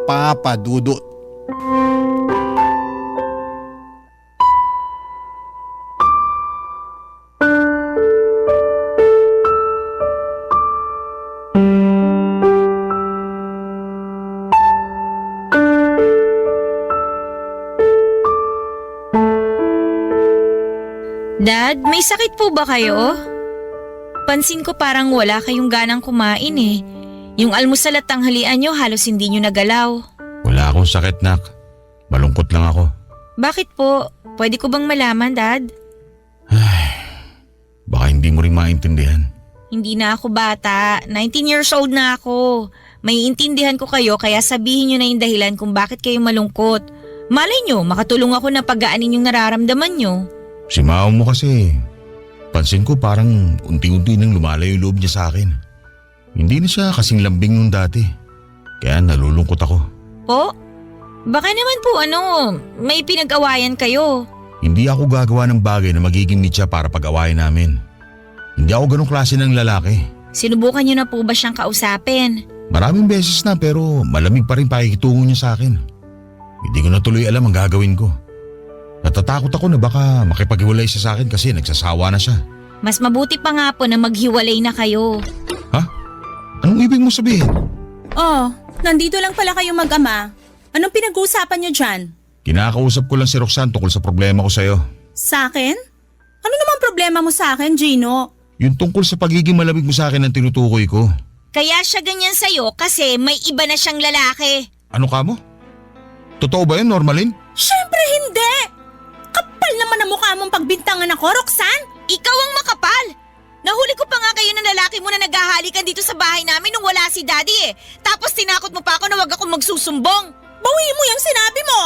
Papa Dudut. Dad, may sakit po ba kayo? Pansin ko parang wala kayong ganang kumain eh. Yung almusal at tanghalian nyo halos hindi nyo nagalaw. Wala akong sakit, nak. Malungkot lang ako. Bakit po? Pwede ko bang malaman, Dad? Baka hindi mo rin maintindihan. Hindi na ako bata. 19 years old na ako. May intindihan ko kayo kaya sabihin nyo na yung dahilan kung bakit kayo malungkot. Malay nyo, makatulong ako na pagaanin yung nararamdaman nyo. Si mao mo kasi, pansin ko parang unti-unti nang lumalayo yung loob niya sa akin. Hindi na siya kasing lambing nung dati. Kaya nalulungkot ako. Po? Baka naman po may pinag-awayan kayo. Hindi ako gagawa ng bagay na magiging mitya para pag-awayan namin. Hindi ako ganong klase ng lalaki. Sinubukan nyo na po ba siyang kausapin? Maraming beses na pero malamig pa rin pakikitungo niya sa akin. Hindi ko na tuloy alam ang gagawin ko. Natatakot ako na baka makipaghiwalay siya sa akin kasi nagsasawa na siya. Mas mabuti pa nga po na maghiwalay na kayo. Ha? Anong ibig mo sabihin? Oh, nandito lang pala kayo mag-ama. Anong pinag-uusapan niyo dyan? Kinakausap ko lang si Roxanne tungkol sa problema ko sa'yo. Sa akin? Ano naman problema mo sa akin, Gino? Yung tungkol sa pagiging malamig mo sa akin ang tinutukoy ko. Kaya siya ganyan sa'yo kasi may iba na siyang lalaki. Ano ka mo? Totoo ba yun, Normalin? Siyempre hindi! Kapal naman ang mukha mong pagbintangan ako, Roxanne! Ikaw ang makapal! Nahuli ko pa nga kayo ng lalaki mo na naghahalikan dito sa bahay namin nung wala si Daddy eh. Tapos tinakot mo pa ako na wag akong magsusumbong. Bawiin mo yung sinabi mo!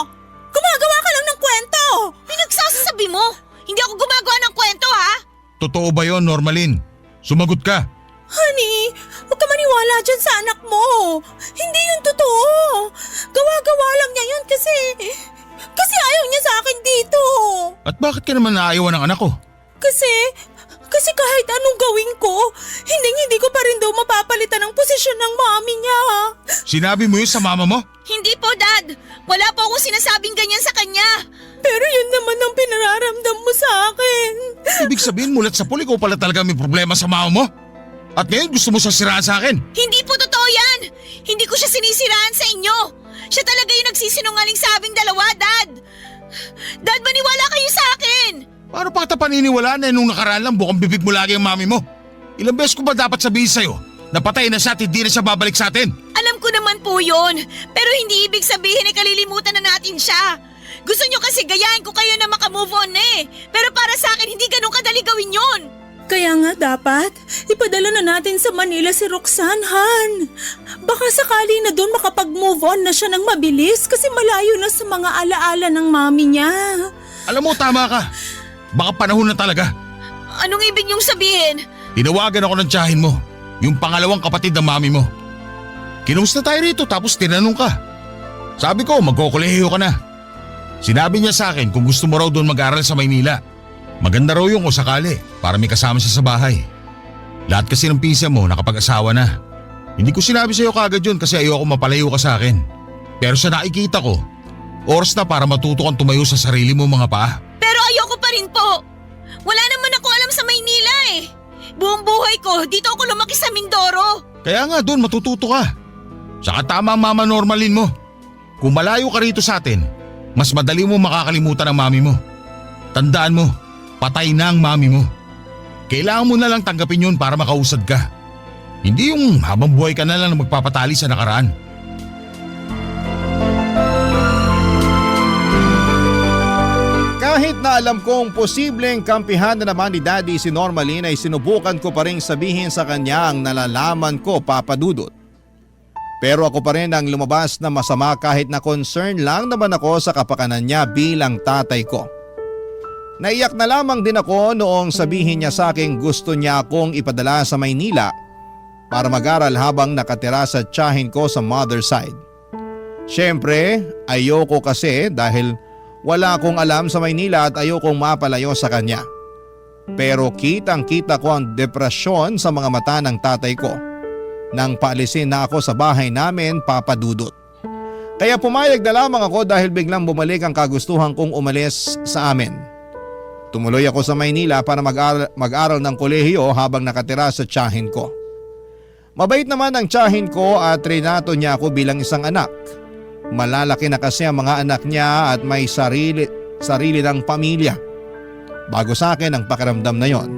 Gumagawa ka lang ng kwento! Pinagsasabi mo? Hindi ako gumagawa ng kwento ha? Totoo ba yun, Normalin? Sumagot ka. Honey, huwag ka maniwala dyan sa anak mo. Hindi yun totoo. Gawa-gawa lang niya yun kasi ayaw niya sa akin dito. At bakit ka naman naayawan ng anak ko? Kasi kahit anong gawin ko, hindi ko pa rin daw mapapalitan ang posisyon ng mami niya. Sinabi mo yun sa mama mo? Hindi po, Dad. Wala po akong sinasabing ganyan sa kanya. Pero yun naman ang pinararamdam mo sa akin. Ibig sabihin mulat sa pool, ikaw pala talaga may problema sa mama mo? At ngayon gusto mo siya siraan sa akin? Hindi po totoo yan. Hindi ko siya sinisiraan sa inyo. Siya talaga yung nagsisinungaling sa aming dalawa, Dad. Dad, maniwala kayo sa akin. Paano pa kita paniniwalaan na nung nakaraan lang bukang bibig mo lagi ang mami mo? Ilang beses ko ba dapat sabihin sa'yo na patay na siya at hindi na siya babalik sa atin? Alam ko naman po yun. Pero hindi ibig sabihin na kalilimutan na natin siya. Gusto nyo kasi gayahin ko kayo na makamove on na eh. Pero para sa akin, hindi ganun kadali gawin yun. Kaya nga dapat, ipadala na natin sa Manila si Roxanne, Han. Baka sakali na doon makapag-move on na siya ng mabilis kasi malayo na sa mga alaala ng mami niya. Alam mo, tama ka. Baka panahon na talaga. Anong ibig niyong sabihin? Tinawagan ako ng tiyahin mo, yung pangalawang kapatid ng mami mo. Kinumusta tayo rito tapos tinanong ka. Sabi ko, magkokolehiyo ka na. Sinabi niya sa akin kung gusto mo raw doon mag-aral sa Maynila. Maganda raw yung kung sakali para may kasama siya sa bahay. Lahat kasi ng pinsan mo nakapag-asawa na. Hindi ko sinabi sa'yo kagad yun kasi ayoko mapalayo ka sa akin. Pero sa nakikita ko, oras na para matuto kang tumayo sa sarili mo mga paa. Pero ayoko pa rin po. Wala naman ako alam sa Maynila eh. Buong buhay ko, dito ako lumaki sa Mindoro. Kaya nga doon matututo ka. Saka tama ang mama normalin mo. Kung malayo ka rito sa atin, mas madali mo makakalimutan ang mami mo. Tandaan mo, patay na ang mami mo. Kailangan mo na lang tanggapin yun para makausad ka. Hindi yung habang buhay ka na lang magpapatali sa nakaraan. Kahit na alam kong posibleng kampihan na naman ni Daddy si Normalin ay sinubukan ko pa rin sabihin sa kanya ang nalalaman ko, Papa Dudut. Pero ako pa rin ang lumabas na masama kahit na concern lang naman ako sa kapakanan niya bilang tatay ko. Naiyak na lamang din ako noong sabihin niya sa akin gusto niya akong ipadala sa Maynila para mag-aral habang nakatira sa tiyahin ko sa mother side. Siyempre, ayoko kasi dahil wala akong alam sa Maynila at ayokong mapalayo sa kanya. Pero kitang-kita ko ang depresyon sa mga mata ng tatay ko nang paalisin na ako sa bahay namin, Papa Dudut. Kaya pumayag na lamang ako dahil biglang bumalik ang kagustuhan kong umalis sa amin. Tumuloy ako sa Maynila para mag-aral ng kolehiyo habang nakatira sa tiyahin ko. Mabait naman ang tiyahin ko at trinato niya ako bilang isang anak. Malalaki na kasi ang mga anak niya at may sarili ng pamilya. Bago sa akin ang pakiramdam na yon.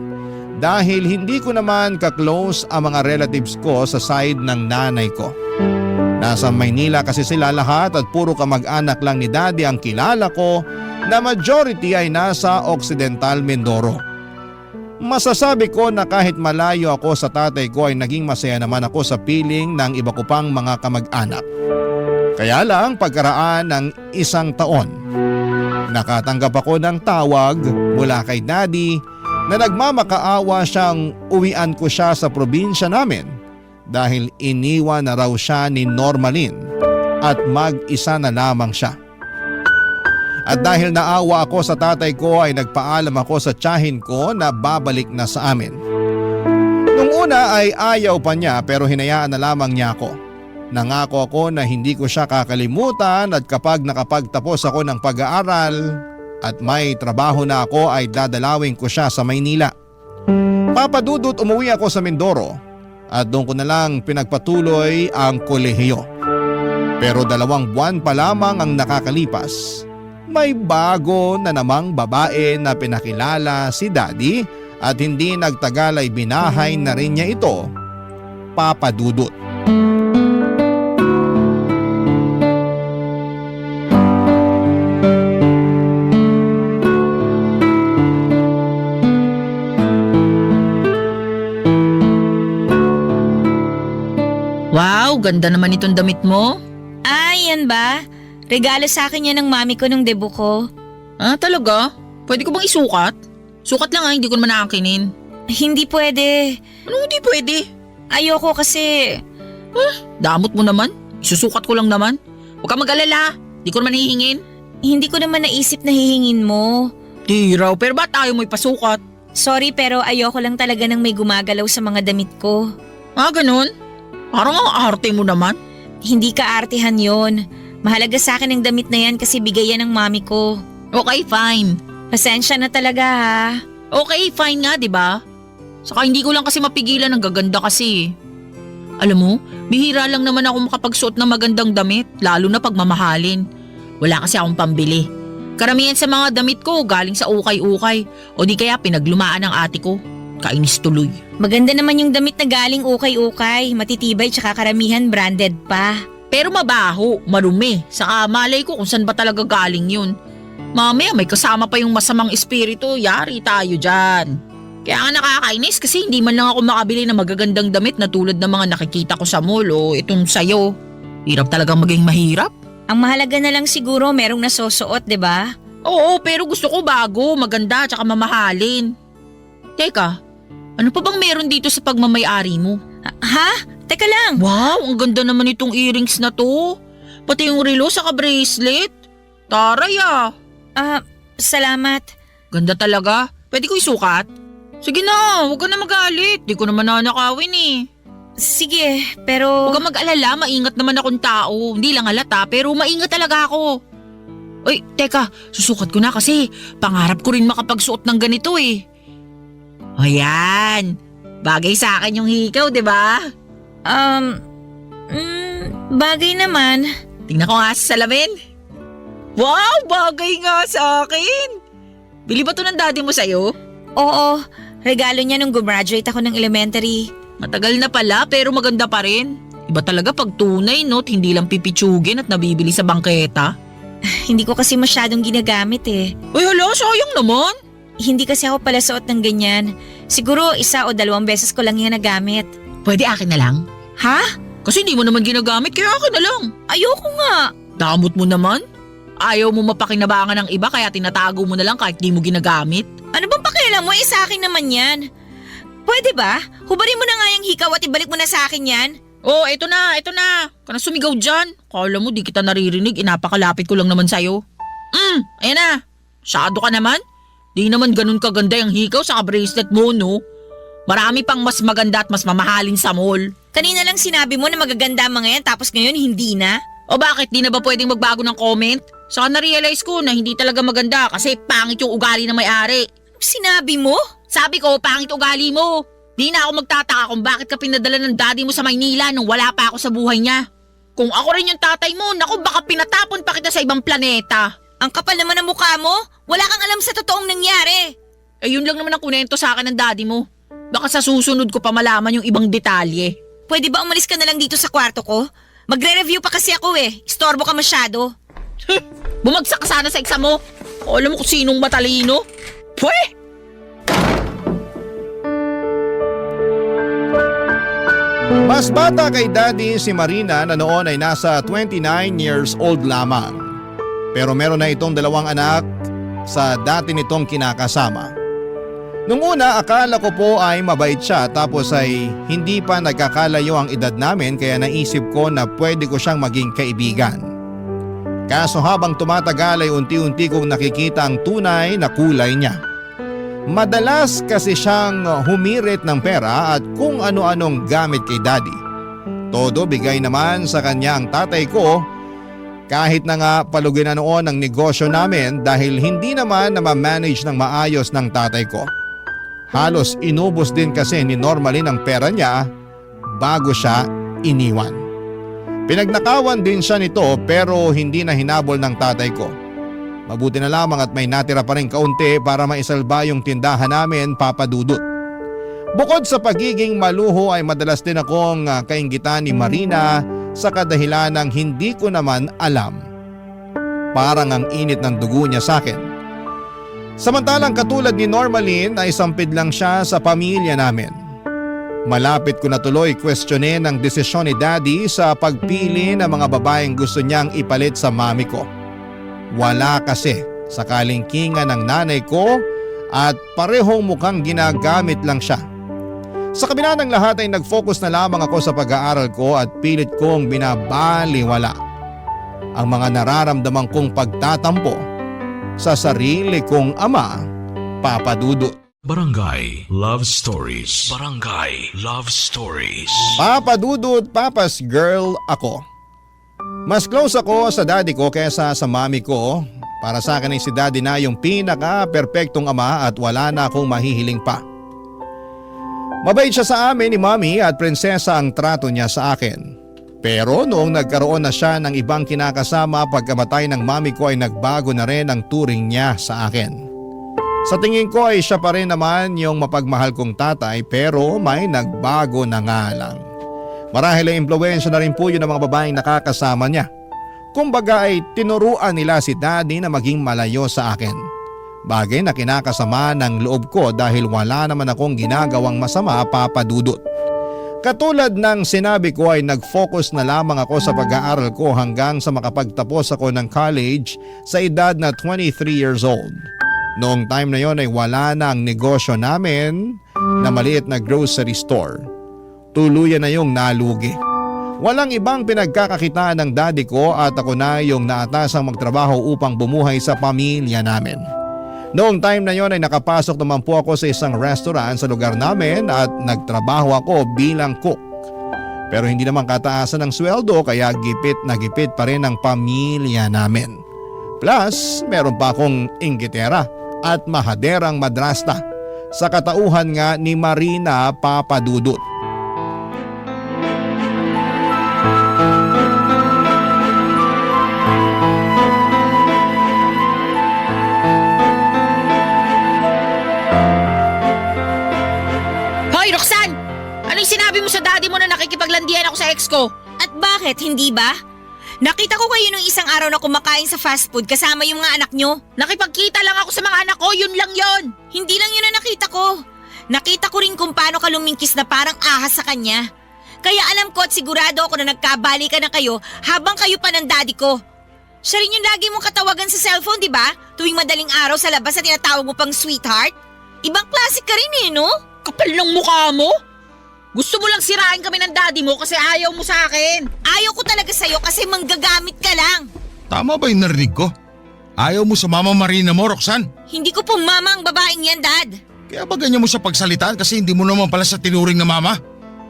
Dahil hindi ko naman ka-close ang mga relatives ko sa side ng nanay ko. Nasa Maynila kasi sila lahat at puro kamag-anak lang ni Daddy ang kilala ko na majority ay nasa Occidental Mindoro. Masasabi ko na kahit malayo ako sa tatay ko ay naging masaya naman ako sa piling ng iba ko pang mga kamag-anak. Kaya lang pagkaraan ng isang taon, nakatanggap ako ng tawag mula kay Daddy na nagmamakaawa siyang uwian ko siya sa probinsya namin dahil iniwan na raw siya ni Normalin at mag-isa na lamang siya. At dahil naawa ako sa tatay ko ay nagpaalam ako sa tiyahin ko na babalik na sa amin. Nung una ay ayaw pa niya pero hinayaan na lamang niya ako. Nangako ako na hindi ko siya kakalimutan at kapag nakapagtapos ako ng pag-aaral at may trabaho na ako ay dadalawin ko siya sa Maynila. Papa Dudut, umuwi ako sa Mindoro at doon ko na lang pinagpatuloy ang kolehiyo. Pero 2 buwan pa lamang ang nakakalipas. May bago na namang babae na pinakilala si Daddy at hindi nagtagal ay binahay na rin niya ito, Papa Dudut. Wow, ganda naman itong damit mo. Ay, yan ba? Regalo sa akin yan ng mami ko nung debut ko. Ah, talaga? Pwede ko bang isukat? Sukat lang hindi ko naman nakakinin. Hindi pwede. Anong hindi pwede? Ayoko kasi. Damot mo naman. Isusukat ko lang naman. Huwag kang mag-alala. Di ko naman hihingin. Hindi ko naman naisip na hihingin mo. Di raw, pero ba't ayaw mo ipasukat? Sorry pero ayoko lang talaga ng may gumagalaw sa mga damit ko. Ah, ganun? Parang ang arte mo naman. Hindi ka artehan yon. Mahalaga sa akin ang damit na yan kasi bigay yan ng mami ko. Okay, fine. Pasensya na talaga ha. Okay, fine nga, di ba? Saka hindi ko lang kasi mapigilan, ang gaganda kasi. Alam mo, bihira lang naman ako makapagsuot ng magandang damit, lalo na pagmamahalin. Wala kasi akong pambili. Karamihan sa mga damit ko galing sa ukay-ukay o di kaya pinaglumaan ng ate ko. Kainis tuloy. Maganda naman yung damit na galing ukay-ukay, matitibay tsaka karamihan branded pa. Pero mabaho, marumi, saka malay ko kung saan ba talaga galing yun. Mamaya may kasama pa yung masamang espiritu, yari tayo dyan. Kaya nga nakakainis kasi hindi man lang ako makabili ng magagandang damit na tulad ng mga nakikita ko sa mall o itong sayo. Hirap talagang maging mahirap. Ang mahalaga na lang siguro merong nasusuot, di ba? Oo, pero gusto ko bago, maganda, tsaka mamahalin. Teka, ano pa bang meron dito sa pagmamayari mo? Ha? Teka lang. Wow, ang ganda naman itong earrings na to. Pati yung relo saka bracelet. Taray ah. Salamat. Ganda talaga. Pwede ko isukat? Sige na, huwag ka na magalit. Di ko naman nanakawin eh. Sige, pero... Huwag kang mag-alala, maingat naman akong tao. Hindi lang halata, pero maingat talaga ako. Uy, teka, susukat ko na kasi pangarap ko rin makapagsuot ng ganito eh. O yan, bagay sa akin yung hikaw, di ba? Bagay naman. Tingnan ko nga sa salamin. Wow, bagay nga sa akin. Bili ba to ng daddy mo sa'yo? Oo, regalo niya nung gumraduate ako ng elementary. Matagal na pala pero maganda pa rin. Iba talaga pag tunay, no? Hindi lang pipitsugin at nabibili sa bangketa. Hindi ko kasi masyadong ginagamit eh. Uy, hala, sayang naman. Hindi kasi ako pala suot ng ganyan. Siguro 1 o 2 beses ko lang yan nagamit. Pwede akin na lang? Ha? Kasi hindi mo naman ginagamit, kaya akin na lang. Ayoko nga. Damot mo naman. Ayaw mo mapakinabangan ng iba kaya tinatago mo na lang kahit di mo ginagamit. Ano bang pakialam mo? Sa akin naman yan. Pwede ba? Hubarin mo na nga yung hikaw at ibalik mo na sa akin yan. Oh, eto na. Kana sumigaw dyan. Kala mo di kita naririnig, inapakalapit ko lang naman sa'yo. Ayan na. Masyado ka naman. Di naman ganun kaganda yung hikaw sa bracelet mo, no? Marami pang mas maganda at mas mamahalin sa mall. Kanina lang sinabi mo na magaganda ang mga yan tapos ngayon hindi na. O bakit? Di na ba pwedeng magbago ng comment? Saka na-realize ko na hindi talaga maganda kasi pangit yung ugali ng may-ari. Sinabi mo? Sabi ko, pangit ugali mo. Di na ako magtataka kung bakit ka pinadala ng daddy mo sa Maynila nung wala pa ako sa buhay niya. Kung ako rin yung tatay mo, naku baka pinatapon pa kita sa ibang planeta. Ang kapal naman ng mukha mo. Wala kang alam sa totoong nangyari. Eh yun lang naman ang kunento sa akin ng daddy mo. Baka sa susunod ko pa malaman yung ibang detalye. Pwede ba umalis ka na lang dito sa kwarto ko? Magre-review pa kasi ako eh. Istorbo ka masyado. Bumagsak ka sana sa exam mo. O, alam mo kung sinong matalino. Pweh! Mas bata kay Daddy si Marina na noon ay nasa 29 years old lamang. Pero meron na itong 2 anak sa dati nitong kinakasama. Nung una akala ko po ay mabait siya tapos ay hindi pa nagkakalayo ang edad namin kaya naisip ko na pwede ko siyang maging kaibigan. Kaso habang tumatagal ay unti-unti kong nakikita ang tunay na kulay niya. Madalas kasi siyang humirit ng pera at kung ano-anong gamit kay Daddy. Todo bigay naman sa kanya ang tatay ko kahit na nga palugin na noon ang negosyo namin dahil hindi naman na ma-manage ng maayos ng tatay ko. Halos inubos din kasi ni Normalin ang pera niya bago siya iniwan. Pinagnakawan din siya nito pero hindi na hinabol ng tatay ko. Mabuti na lamang at may natira pa rin kaunti para maisalba yung tindahan namin, Papa Dudut. Bukod sa pagiging maluho ay madalas din akong kainggitan ni Marina sa kadahilan ng hindi ko naman alam. Parang ang init ng dugo niya sa akin. Samantalang katulad ni Normalin ay sampid lang siya sa pamilya namin. Malapit ko na tuloy questionin ang desisyon ni Daddy sa pagpili ng mga babaeng gusto niyang ipalit sa mami ko. Wala kasi sa kalingkingan ng nanay ko at parehong mukhang ginagamit lang siya. Sa kabila ng lahat ay nag-focus na lamang ako sa pag-aaral ko at pilit kong binabaliwala ang mga nararamdaman kong pagtatampo sa sarili kong ama, Papa Dudut. Barangay Love Stories. Barangay Love Stories. Papa Dudut, Papa's girl ako. Mas close ako sa daddy ko kaysa sa mami ko. Para sa akin ay si daddy na yung pinaka-perpektong ama at wala na akong mahihiling pa. Mabait siya sa amin ni mami at prinsesa ang trato niya sa akin. Pero noong nagkaroon na siya ng ibang kinakasama pagkamatay ng mami ko ay nagbago na rin ang turing niya sa akin. Sa tingin ko ay siya pa rin naman yung mapagmahal kong tatay pero may nagbago na nga lang. Marahil ay impluwensya na rin po yun ng mga babaeng nakakasama niya. Kumbaga ay tinuruan nila si daddy na maging malayo sa akin. Bagay na kinakasama ng loob ko dahil wala naman akong ginagawang masama, Papa Dudut. Katulad ng sinabi ko ay nag-focus na lamang ako sa pag-aaral ko hanggang sa makapagtapos ako ng college sa edad na 23 years old. Noong time na yon ay wala na ang negosyo namin na maliit na grocery store. Tuluyan na yung nalugi. Walang ibang pinagkakakitaan ng daddy ko at ako na yung naatasang magtrabaho upang bumuhay sa pamilya namin. Noong time na yon ay nakapasok naman po ako sa isang restaurant sa lugar namin at nagtrabaho ako bilang cook. Pero hindi naman kataasan ng sweldo kaya gipit na gipit pa rin ang pamilya namin. Plus, meron pa akong inggitera at mahaderang madrasta sa katauhan nga ni Marina Papadudut. Hoy, Roxanne! Ano yung sinabi mo sa daddy mo na nakikipaglandian ako sa ex ko? At bakit, hindi ba? Nakita ko kayo nung isang araw na kumakain sa fast food kasama yung mga anak nyo. Nakipagkita lang ako sa mga anak ko, yun lang yon. Hindi lang yun na nakita ko. Nakita ko rin kung paano ka lumingkis na parang ahas sa kanya. Kaya alam ko at sigurado ako na nagkabalikan na kayo habang kayo pa ng daddy ko. Siya rin yung lagi mong katawagan sa cellphone, di ba? Tuwing madaling araw sa labas na tinatawag mo pang sweetheart. Ibang klase ka rin no? Kapal ng mukha mo? Gusto mo lang sirain kami ng daddy mo kasi ayaw mo sa akin. Ayaw ko talaga sa'yo kasi manggagamit ka lang. Tama ba yung narinig ko? Ayaw mo sa Mama Marina mo, Roxanne? Hindi ko po mama ang babaeng yan, Dad. Kaya ba ganyan mo siya pagsalitaan kasi hindi mo naman pala sa tinuring na mama?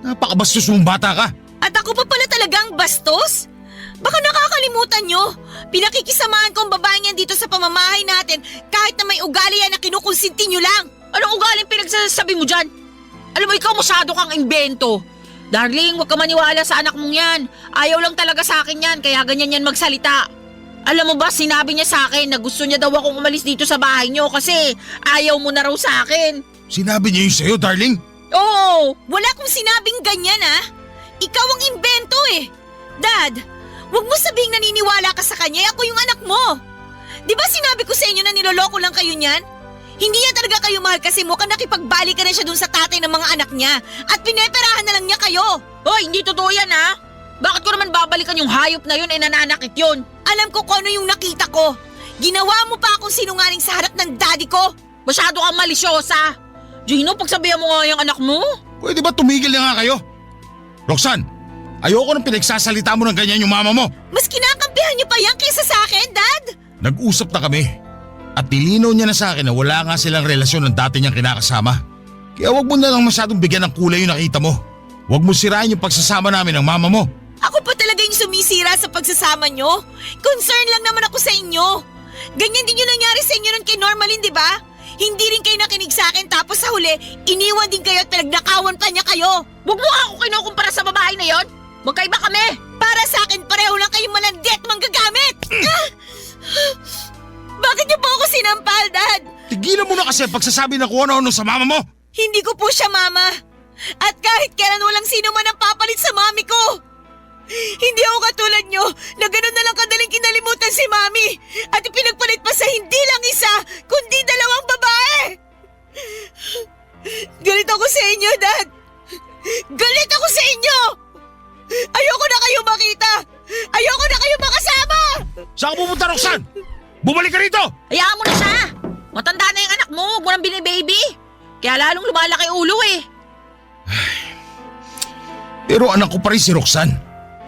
Napakabastos mong bata ka. At ako pa pala talagang bastos? Baka nakakalimutan nyo. Pinakikisamahan ko ang babaeng yan dito sa pamamahay natin kahit na may ugali yan na kinukonsinti nyo lang. Anong ugaling pinagsasabi mo dyan? Alam mo, ikaw masyado kang imbento. Darling, huwag ka maniwala sa anak mong yan. Ayaw lang talaga sa akin yan, kaya ganyan yan magsalita. Alam mo ba, sinabi niya sa akin na gusto niya daw akong umalis dito sa bahay niyo kasi ayaw mo na raw sa akin. Sinabi niya yun sa'yo, darling? Oo, wala kong sinabing ganyan Ikaw ang imbento Dad, huwag mo sabihing naniniwala ka sa kanya, ako yung anak mo. Di ba sinabi ko sa inyo na niloloko lang kayo niyan? Hindi niya talaga kayo mahal kasi mukhang nakipagbalikan na siya dun sa tatay ng mga anak niya at pineperahan na lang niya kayo. Hoy, hindi totoo yan Bakit ko naman babalikan yung hayop na yun nananakit yun? Alam ko kung ano yung nakita ko. Ginawa mo pa akong sinungaling sa harap ng daddy ko. Masyado kang malisyosa. Gino, pagsabihan mo nga yung anak mo. Pwede ba tumigil na nga kayo? Roxanne, ayoko nang pinagsasalita mo ng ganyan yung mama mo. Mas kinakampihan niyo pa yan kaysa sa akin, Dad. Nag-usap na kami. At nilinaw niya na sa akin na wala nga silang relasyon ng dati niyang kinakasama. Kaya wag mo na lang masyadong bigyan ng kulay yung nakita mo. Wag mo sirain yung pagsasama namin ng mama mo. Ako pa talaga yung sumisira sa pagsasama niyo. Concern lang naman ako sa inyo. Ganyan din yung nangyari sa inyo nun kay Normalin, di ba? Hindi rin kayo nakinig sa akin tapos sa huli, iniwan din kayo at pinagnakawan pa niya kayo. Huwag mo ako kinukumpara sa babae na yon. Magkaiba kami. Para sa akin, pareho lang kayong malandi at manggagamit. Bakit niyo po ako sinampal, Dad? Tigilan mo na kasi ang pagsasabi na kung ano-ano sa mama mo. Hindi ko po siya mama. At kahit kailan walang sino man ang papalit sa mami ko. Hindi ako katulad niyo na gano'n na lang kadaling kinalimutan si mami at ipinagpalit pa sa hindi lang isa, kundi dalawang babae. Galit ako sa inyo, Dad. Galit ako sa inyo. Ayoko na kayo makita. Ayoko na kayo makasama. Saan ka pupunta, Roxanne? Bumalik ka rito! Hayaan mo na siya. Matanda na yung anak mo, huwag mo nang binibaby. Kaya lalong lumalaki ulo Pero anak ko pa rin si Roxanne.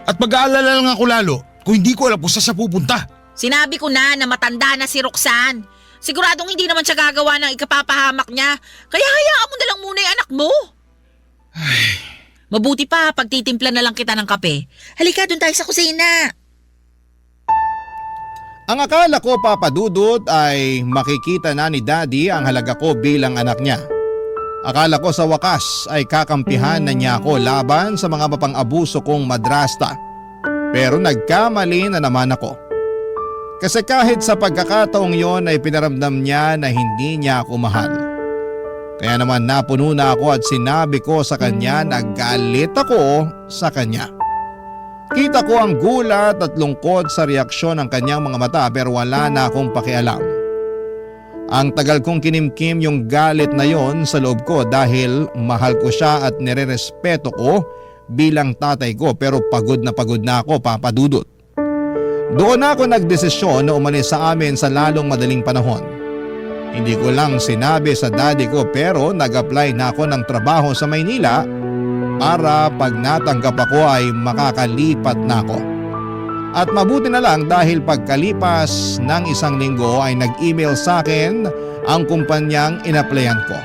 At mag-aalala lang ako lalo kung hindi ko alam kung saan siya pupunta. Sinabi ko na matanda na si Roxanne. Siguradong hindi naman siya gagawa ng ikapapahamak niya. Kaya hayaan mo na lang muna yung anak mo. Mabuti pa, pagtitimpla na lang kita ng kape. Halika, doon tayo sa kusina. Ang akala ko, Papa Dudut, ay makikita na ni Daddy ang halaga ko bilang anak niya. Akala ko sa wakas ay kakampihan na niya ako laban sa mga mapang-abuso kong madrasta. Pero nagkamali na naman ako. Kasi kahit sa pagkakataong yon ay pinaramdam niya na hindi niya ako mahal. Kaya naman napuno na ako at sinabi ko sa kanya na galit ako sa kanya. Kita ko ang gulat at lungkot sa reaksyon ng kanyang mga mata pero wala na akong pakialam. Ang tagal kong kinimkim yung galit na yon sa loob ko dahil mahal ko siya at nirerespeto ko bilang tatay ko pero pagod na ako, Papa Dudut. Doon ako nagdesisyon na umalis sa amin sa lalong madaling panahon. Hindi ko lang sinabi sa daddy ko pero nag-apply na ako ng trabaho sa Maynila para pag natanggap ako ay makakalipat na ako. At mabuti na lang dahil pagkalipas ng 1 linggo ay nag-email sa akin ang kumpanyang inaplayan ko.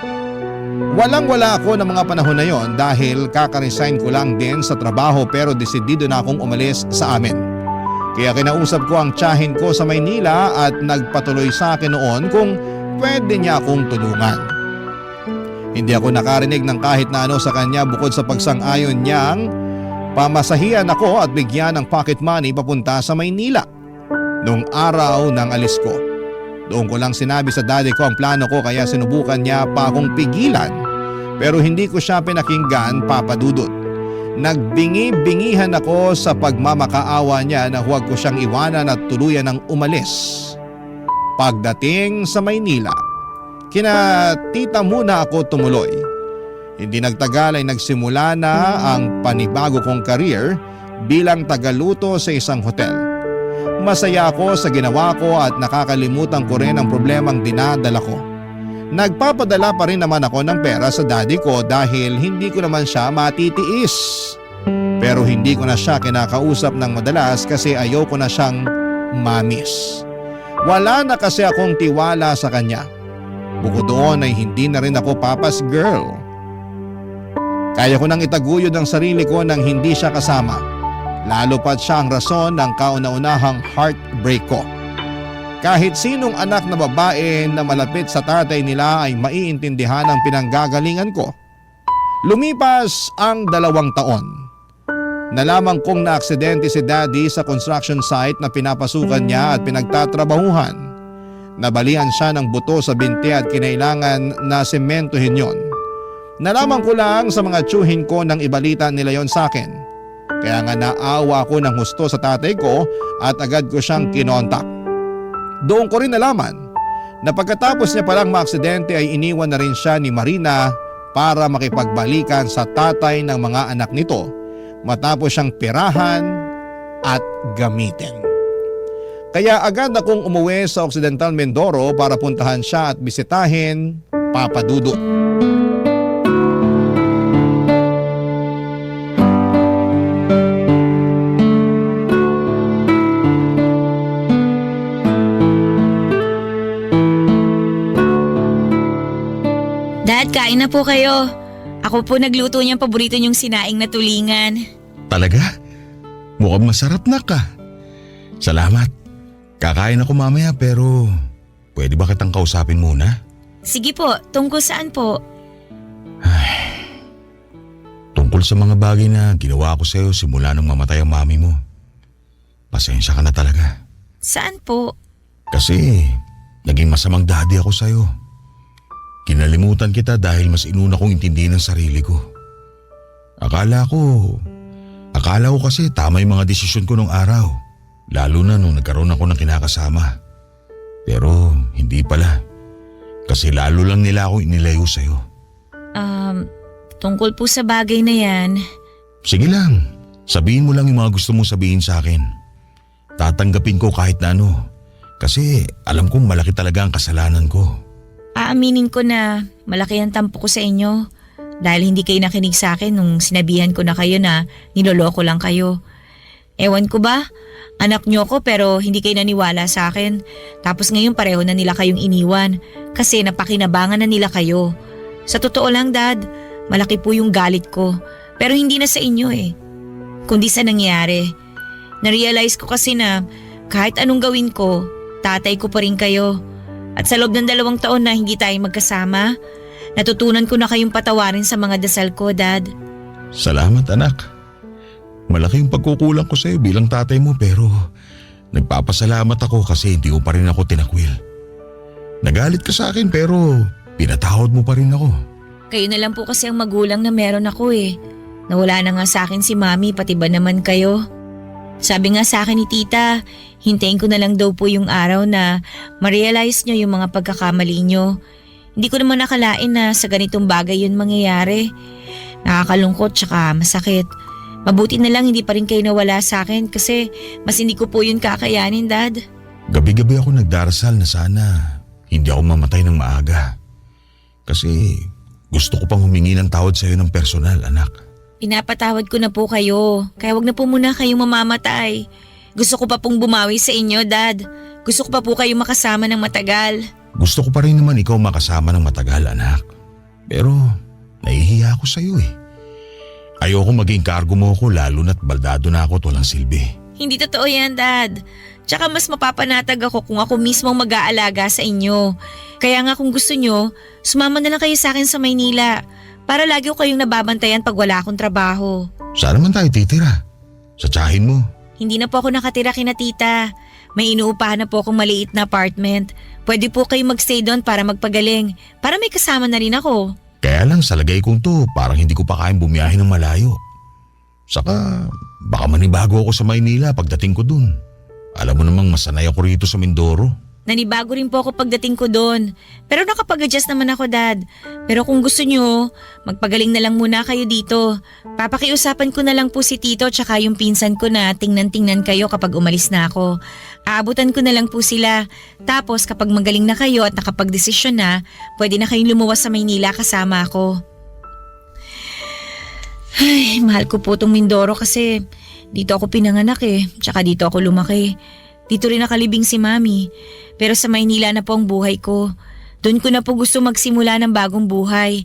Walang-wala ako ng mga panahon na yon dahil kaka-resign ko lang din sa trabaho pero desidido na akong umalis sa amin. Kaya kinausap ko ang tiyahin ko sa Maynila at nagpatuloy sa akin noon kung pwede niya akong tulungan. Hindi ako nakarinig ng kahit na ano sa kanya bukod sa pagsang-ayon niyang pamasahihan ako at bigyan ng pocket money papunta sa Maynila. Noong araw ng alis ko, doon ko lang sinabi sa daddy ko ang plano ko kaya sinubukan niya pa akong pigilan pero hindi ko siya pinakinggan, Papa Dudut. Nagbingi-bingihan ako sa pagmamakaawa niya na huwag ko siyang iwanan at tuluyan ng umalis. Pagdating sa Maynila, kina tita muna ako tumuloy. Hindi nagtagal ay nagsimula na ang panibago kong career bilang tagaluto sa isang hotel. Masaya ako sa ginawa ko at nakakalimutan ko rin ang problemang dinadala ko. Nagpapadala pa rin naman ako ng pera sa daddy ko dahil hindi ko naman siya matitiis. Pero hindi ko na siya kinakausap ng madalas kasi ayoko na siyang mamis. Wala na kasi akong tiwala sa kanya. Bukod doon ay hindi na rin ako papa's girl. Kaya ko nang itaguyod ang sarili ko nang hindi siya kasama. Lalo pat siya ang rason ng kauna-unahang heartbreak ko. Kahit sinong anak na babae na malapit sa tatay nila ay maiintindihan ang pinanggagalingan ko. Lumipas ang 2 taon. Nalaman kong naaksidente si daddy sa construction site na pinapasukan niya at pinagtatrabahuhan. Nabalian siya ng buto sa binti at kinailangan na sementohin yon. Nalaman ko lang sa mga tiyuhin ko nang ibalita nila yon sa akin. Kaya nga naawa ko ng husto sa tatay ko at agad ko siyang kinontak. Doon ko rin nalaman na pagkatapos niya palang maaksidente ay iniwan na rin siya ni Marina para makipagbalikan sa tatay ng mga anak nito matapos siyang pirahan at gamitin. Kaya agad akong umuwi sa Occidental Mindoro para puntahan siya at bisitahin, Papa Dudut. Dad, kain na po kayo. Ako po nagluto niyang paborito niyong sinaing na tulingan. Talaga? Mukhang masarap na ka. Salamat. Kakain ako mamaya pero pwede ba kitang kausapin muna? Sige po, tungkol saan po? Tungkol sa mga bagay na ginawa ko sa'yo simula nung mamatay ang mami mo. Pasensya ka na talaga. Saan po? Kasi naging masamang daddy ako sa'yo. Kinalimutan kita dahil mas inuna kong intindihin ang sarili ko. Akala ko kasi tama yung mga desisyon ko nung araw. Lalo na nung nagkaroon ako ng kinakasama. Pero hindi pala. Kasi lalo lang nila ako inilayo sa'yo. Tungkol po sa bagay na yan. Sige lang. Sabihin mo lang yung mga gusto mong sabihin sa akin. Tatanggapin ko kahit na ano. Kasi alam kong malaki talaga ang kasalanan ko. Aaminin ko na malaki ang tampo ko sa inyo dahil hindi kayo nakinig sa akin nung sinabihan ko na kayo na niloloko lang kayo. Ewan ko ba? Anak niyo ko pero hindi kayo naniwala sa akin. Tapos ngayon pareho na nila kayong iniwan kasi napakinabangan na nila kayo. Sa totoo lang, Dad, malaki po yung galit ko pero hindi na sa inyo kundi sa nangyari. Narealize ko kasi na kahit anong gawin ko, tatay ko pa rin kayo. At sa loob ng 2 taon na hindi tayo magkasama, natutunan ko na kayong patawarin sa mga dasal ko, Dad. Salamat, anak. Malaki yung pagkukulang ko sa'yo bilang tatay mo pero nagpapasalamat ako kasi hindi mo pa rin ako tinakwil. Nagalit ka sa akin pero pinatawad mo pa rin ako. Kayo na lang po kasi ang magulang na meron ako Nawala na nga sa akin si Mami pati ba naman kayo. Sabi nga sa akin ni Tita, hintayin ko na lang daw po yung araw na ma-realize nyo yung mga pagkakamali nyo. Hindi ko naman nakalain na sa ganitong bagay yun mangyayari. Nakakalungkot tsaka masakit. Mabuti na lang hindi pa rin kayo nawala sa akin kasi mas hindi ko po yun kakayanin, Dad. Gabi-gabi ako nagdarasal na sana hindi ako mamatay ng maaga. Kasi gusto ko pang humingi ng tawad sa'yo ng personal, anak. Pinapatawad ko na po kayo, kaya wag na po muna kayong mamamatay. Gusto ko pa pong bumawi sa inyo, Dad. Gusto ko pa po kayong makasama ng matagal. Gusto ko pa rin naman ikaw makasama ng matagal, anak. Pero nahihiya ako sa'yo eh. Ayoko maging kargo mo ako lalo na't baldado na ako at walang silbi. Hindi totoo yan, Dad. Tsaka mas mapapanatag ako kung ako mismo mag-aalaga sa inyo. Kaya nga kung gusto nyo, sumama na lang kayo sa akin sa Maynila para lagi ko kayong nababantayan pag wala akong trabaho. Saan naman tayo titira? Sa tiyahin mo? Hindi na po ako nakatira kina tita. May inuupahan na po akong maliit na apartment. Pwede po kayo magstay doon para magpagaling. Para may kasama na rin ako. Kaya lang sa lagay kong to, parang hindi ko pa kayang bumiyahe ng malayo. Saka baka manibago ako sa Maynila pagdating ko dun. Alam mo namang masanay ako rito sa Mindoro. Nanibago rin po ako pagdating ko doon. Pero nakapag-adjust naman ako, Dad. Pero kung gusto nyo, magpagaling na lang muna kayo dito. Papakiusapan ko na lang po si Tito tsaka yung pinsan ko na tingnan-tingnan kayo kapag umalis na ako. Aabutan ko na lang po sila. Tapos kapag magaling na kayo at nakapag-desisyon na, pwede na kayong lumuwas sa Maynila kasama ako. Ay, mahal ko po itong Mindoro kasi dito ako pinanganak eh. Tsaka dito ako lumaki. Dito rin nakalibing si Mami. Pero sa Maynila na po ang buhay ko. Doon ko na po gusto magsimula ng bagong buhay.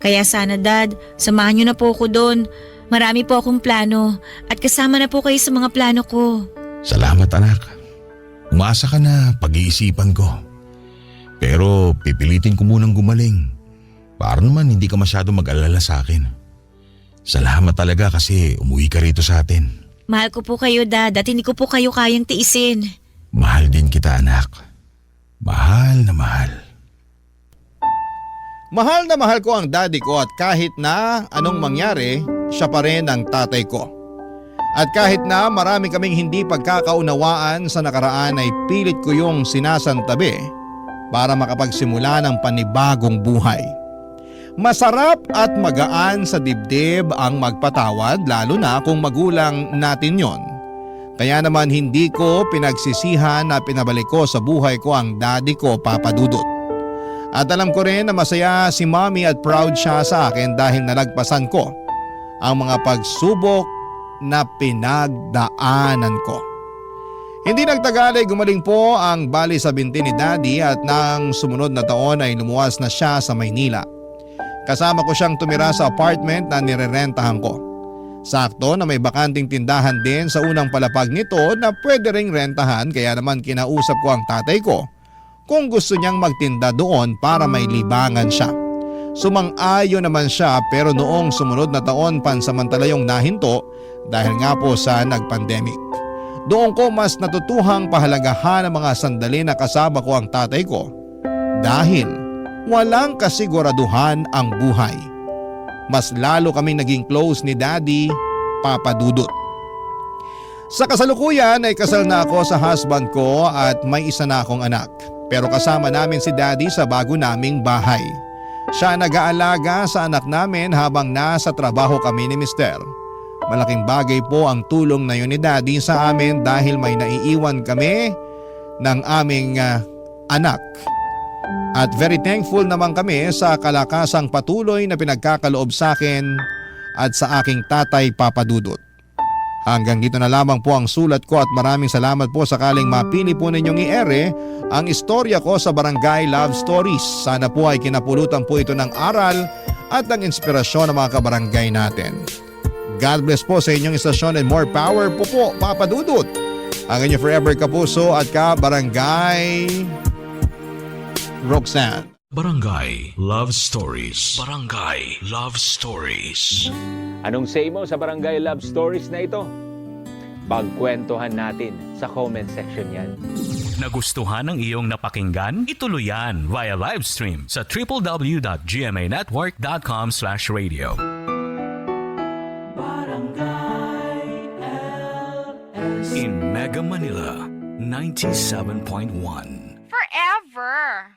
Kaya sana, Dad, samahan niyo na po ako doon. Marami po akong plano at kasama na po kayo sa mga plano ko. Salamat, anak. Umasa ka na, pag-iisipan ko. Pero pipilitin ko munang gumaling. Para naman hindi ka masyado mag-alala sa akin. Salamat talaga kasi umuwi ka rito sa atin. Mahal ko po kayo, Dad, at hindi ko po kayo kayang tiisin. Mahal din kita, anak. Mahal na mahal. Mahal na mahal ko ang daddy ko at kahit na anong mangyari, siya pa rin ang tatay ko. At kahit na marami kaming hindi pagkakaunawaan sa nakaraan ay pilit ko yung sinasantabi para makapagsimula ng panibagong buhay. Masarap at magaan sa dibdib ang magpatawad lalo na kung magulang natin yon. Kaya naman hindi ko pinagsisihan na pinabalik ko sa buhay ko ang daddy ko, Papa Dudut. At alam ko rin na masaya si Mommy at proud siya sa akin dahil nalagpasan ko ang mga pagsubok na pinagdaanan ko. Hindi nagtagal ay gumaling po ang bali sa binti ni Daddy at nang sumunod na taon ay lumuwas na siya sa Maynila. Kasama ko siyang tumira sa apartment na nirerentahan ko. Sakto na may bakanting tindahan din sa unang palapag nito na pwede ring rentahan kaya naman kinausap ko ang tatay ko kung gusto niyang magtinda doon para may libangan siya. Sumang-ayon naman siya pero noong sumunod na taon pansamantala yung nahinto dahil nga po sa nag-pandemic. Doon ko mas natutuhang pahalagahan ang mga sandali na kasama ko ang tatay ko dahil walang kasiguraduhan ang buhay. Mas lalo kaming naging close ni Daddy, Papa Dudut. Sa kasalukuyan ay kasal na ako sa husband ko at may isa na akong anak. Pero kasama namin si Daddy sa bago naming bahay. Siya nag-aalaga sa anak namin habang nasa trabaho kami ni Mister. Malaking bagay po ang tulong na yun ni Daddy sa amin dahil may naiiwan kami ng aming anak. At very thankful naman kami sa kalakasang patuloy na pinagkakaloob sa akin at sa aking tatay, Papa Dudut. Hanggang dito na lamang po ang sulat ko at maraming salamat po sakaling mapili po ninyong i-ere ang istorya ko sa Barangay Love Stories. Sana po ay kinapulutan po ito ng aral at ng inspirasyon ng mga kabarangay natin. God bless po sa inyong istasyon and more power po po, Papa Dudut. Ang inyong forever kapuso at kabarangay Roxanne. Barangay Love Stories. Barangay Love Stories. Anong say mo sa Barangay Love Stories na ito? Pagkwentuhan natin sa comment section yan. Nagustuhan ng iyong napakinggan? Ituloy yan via live stream sa www.gmanetwork.com/radio. In Mega Manila, 97.1. Forever.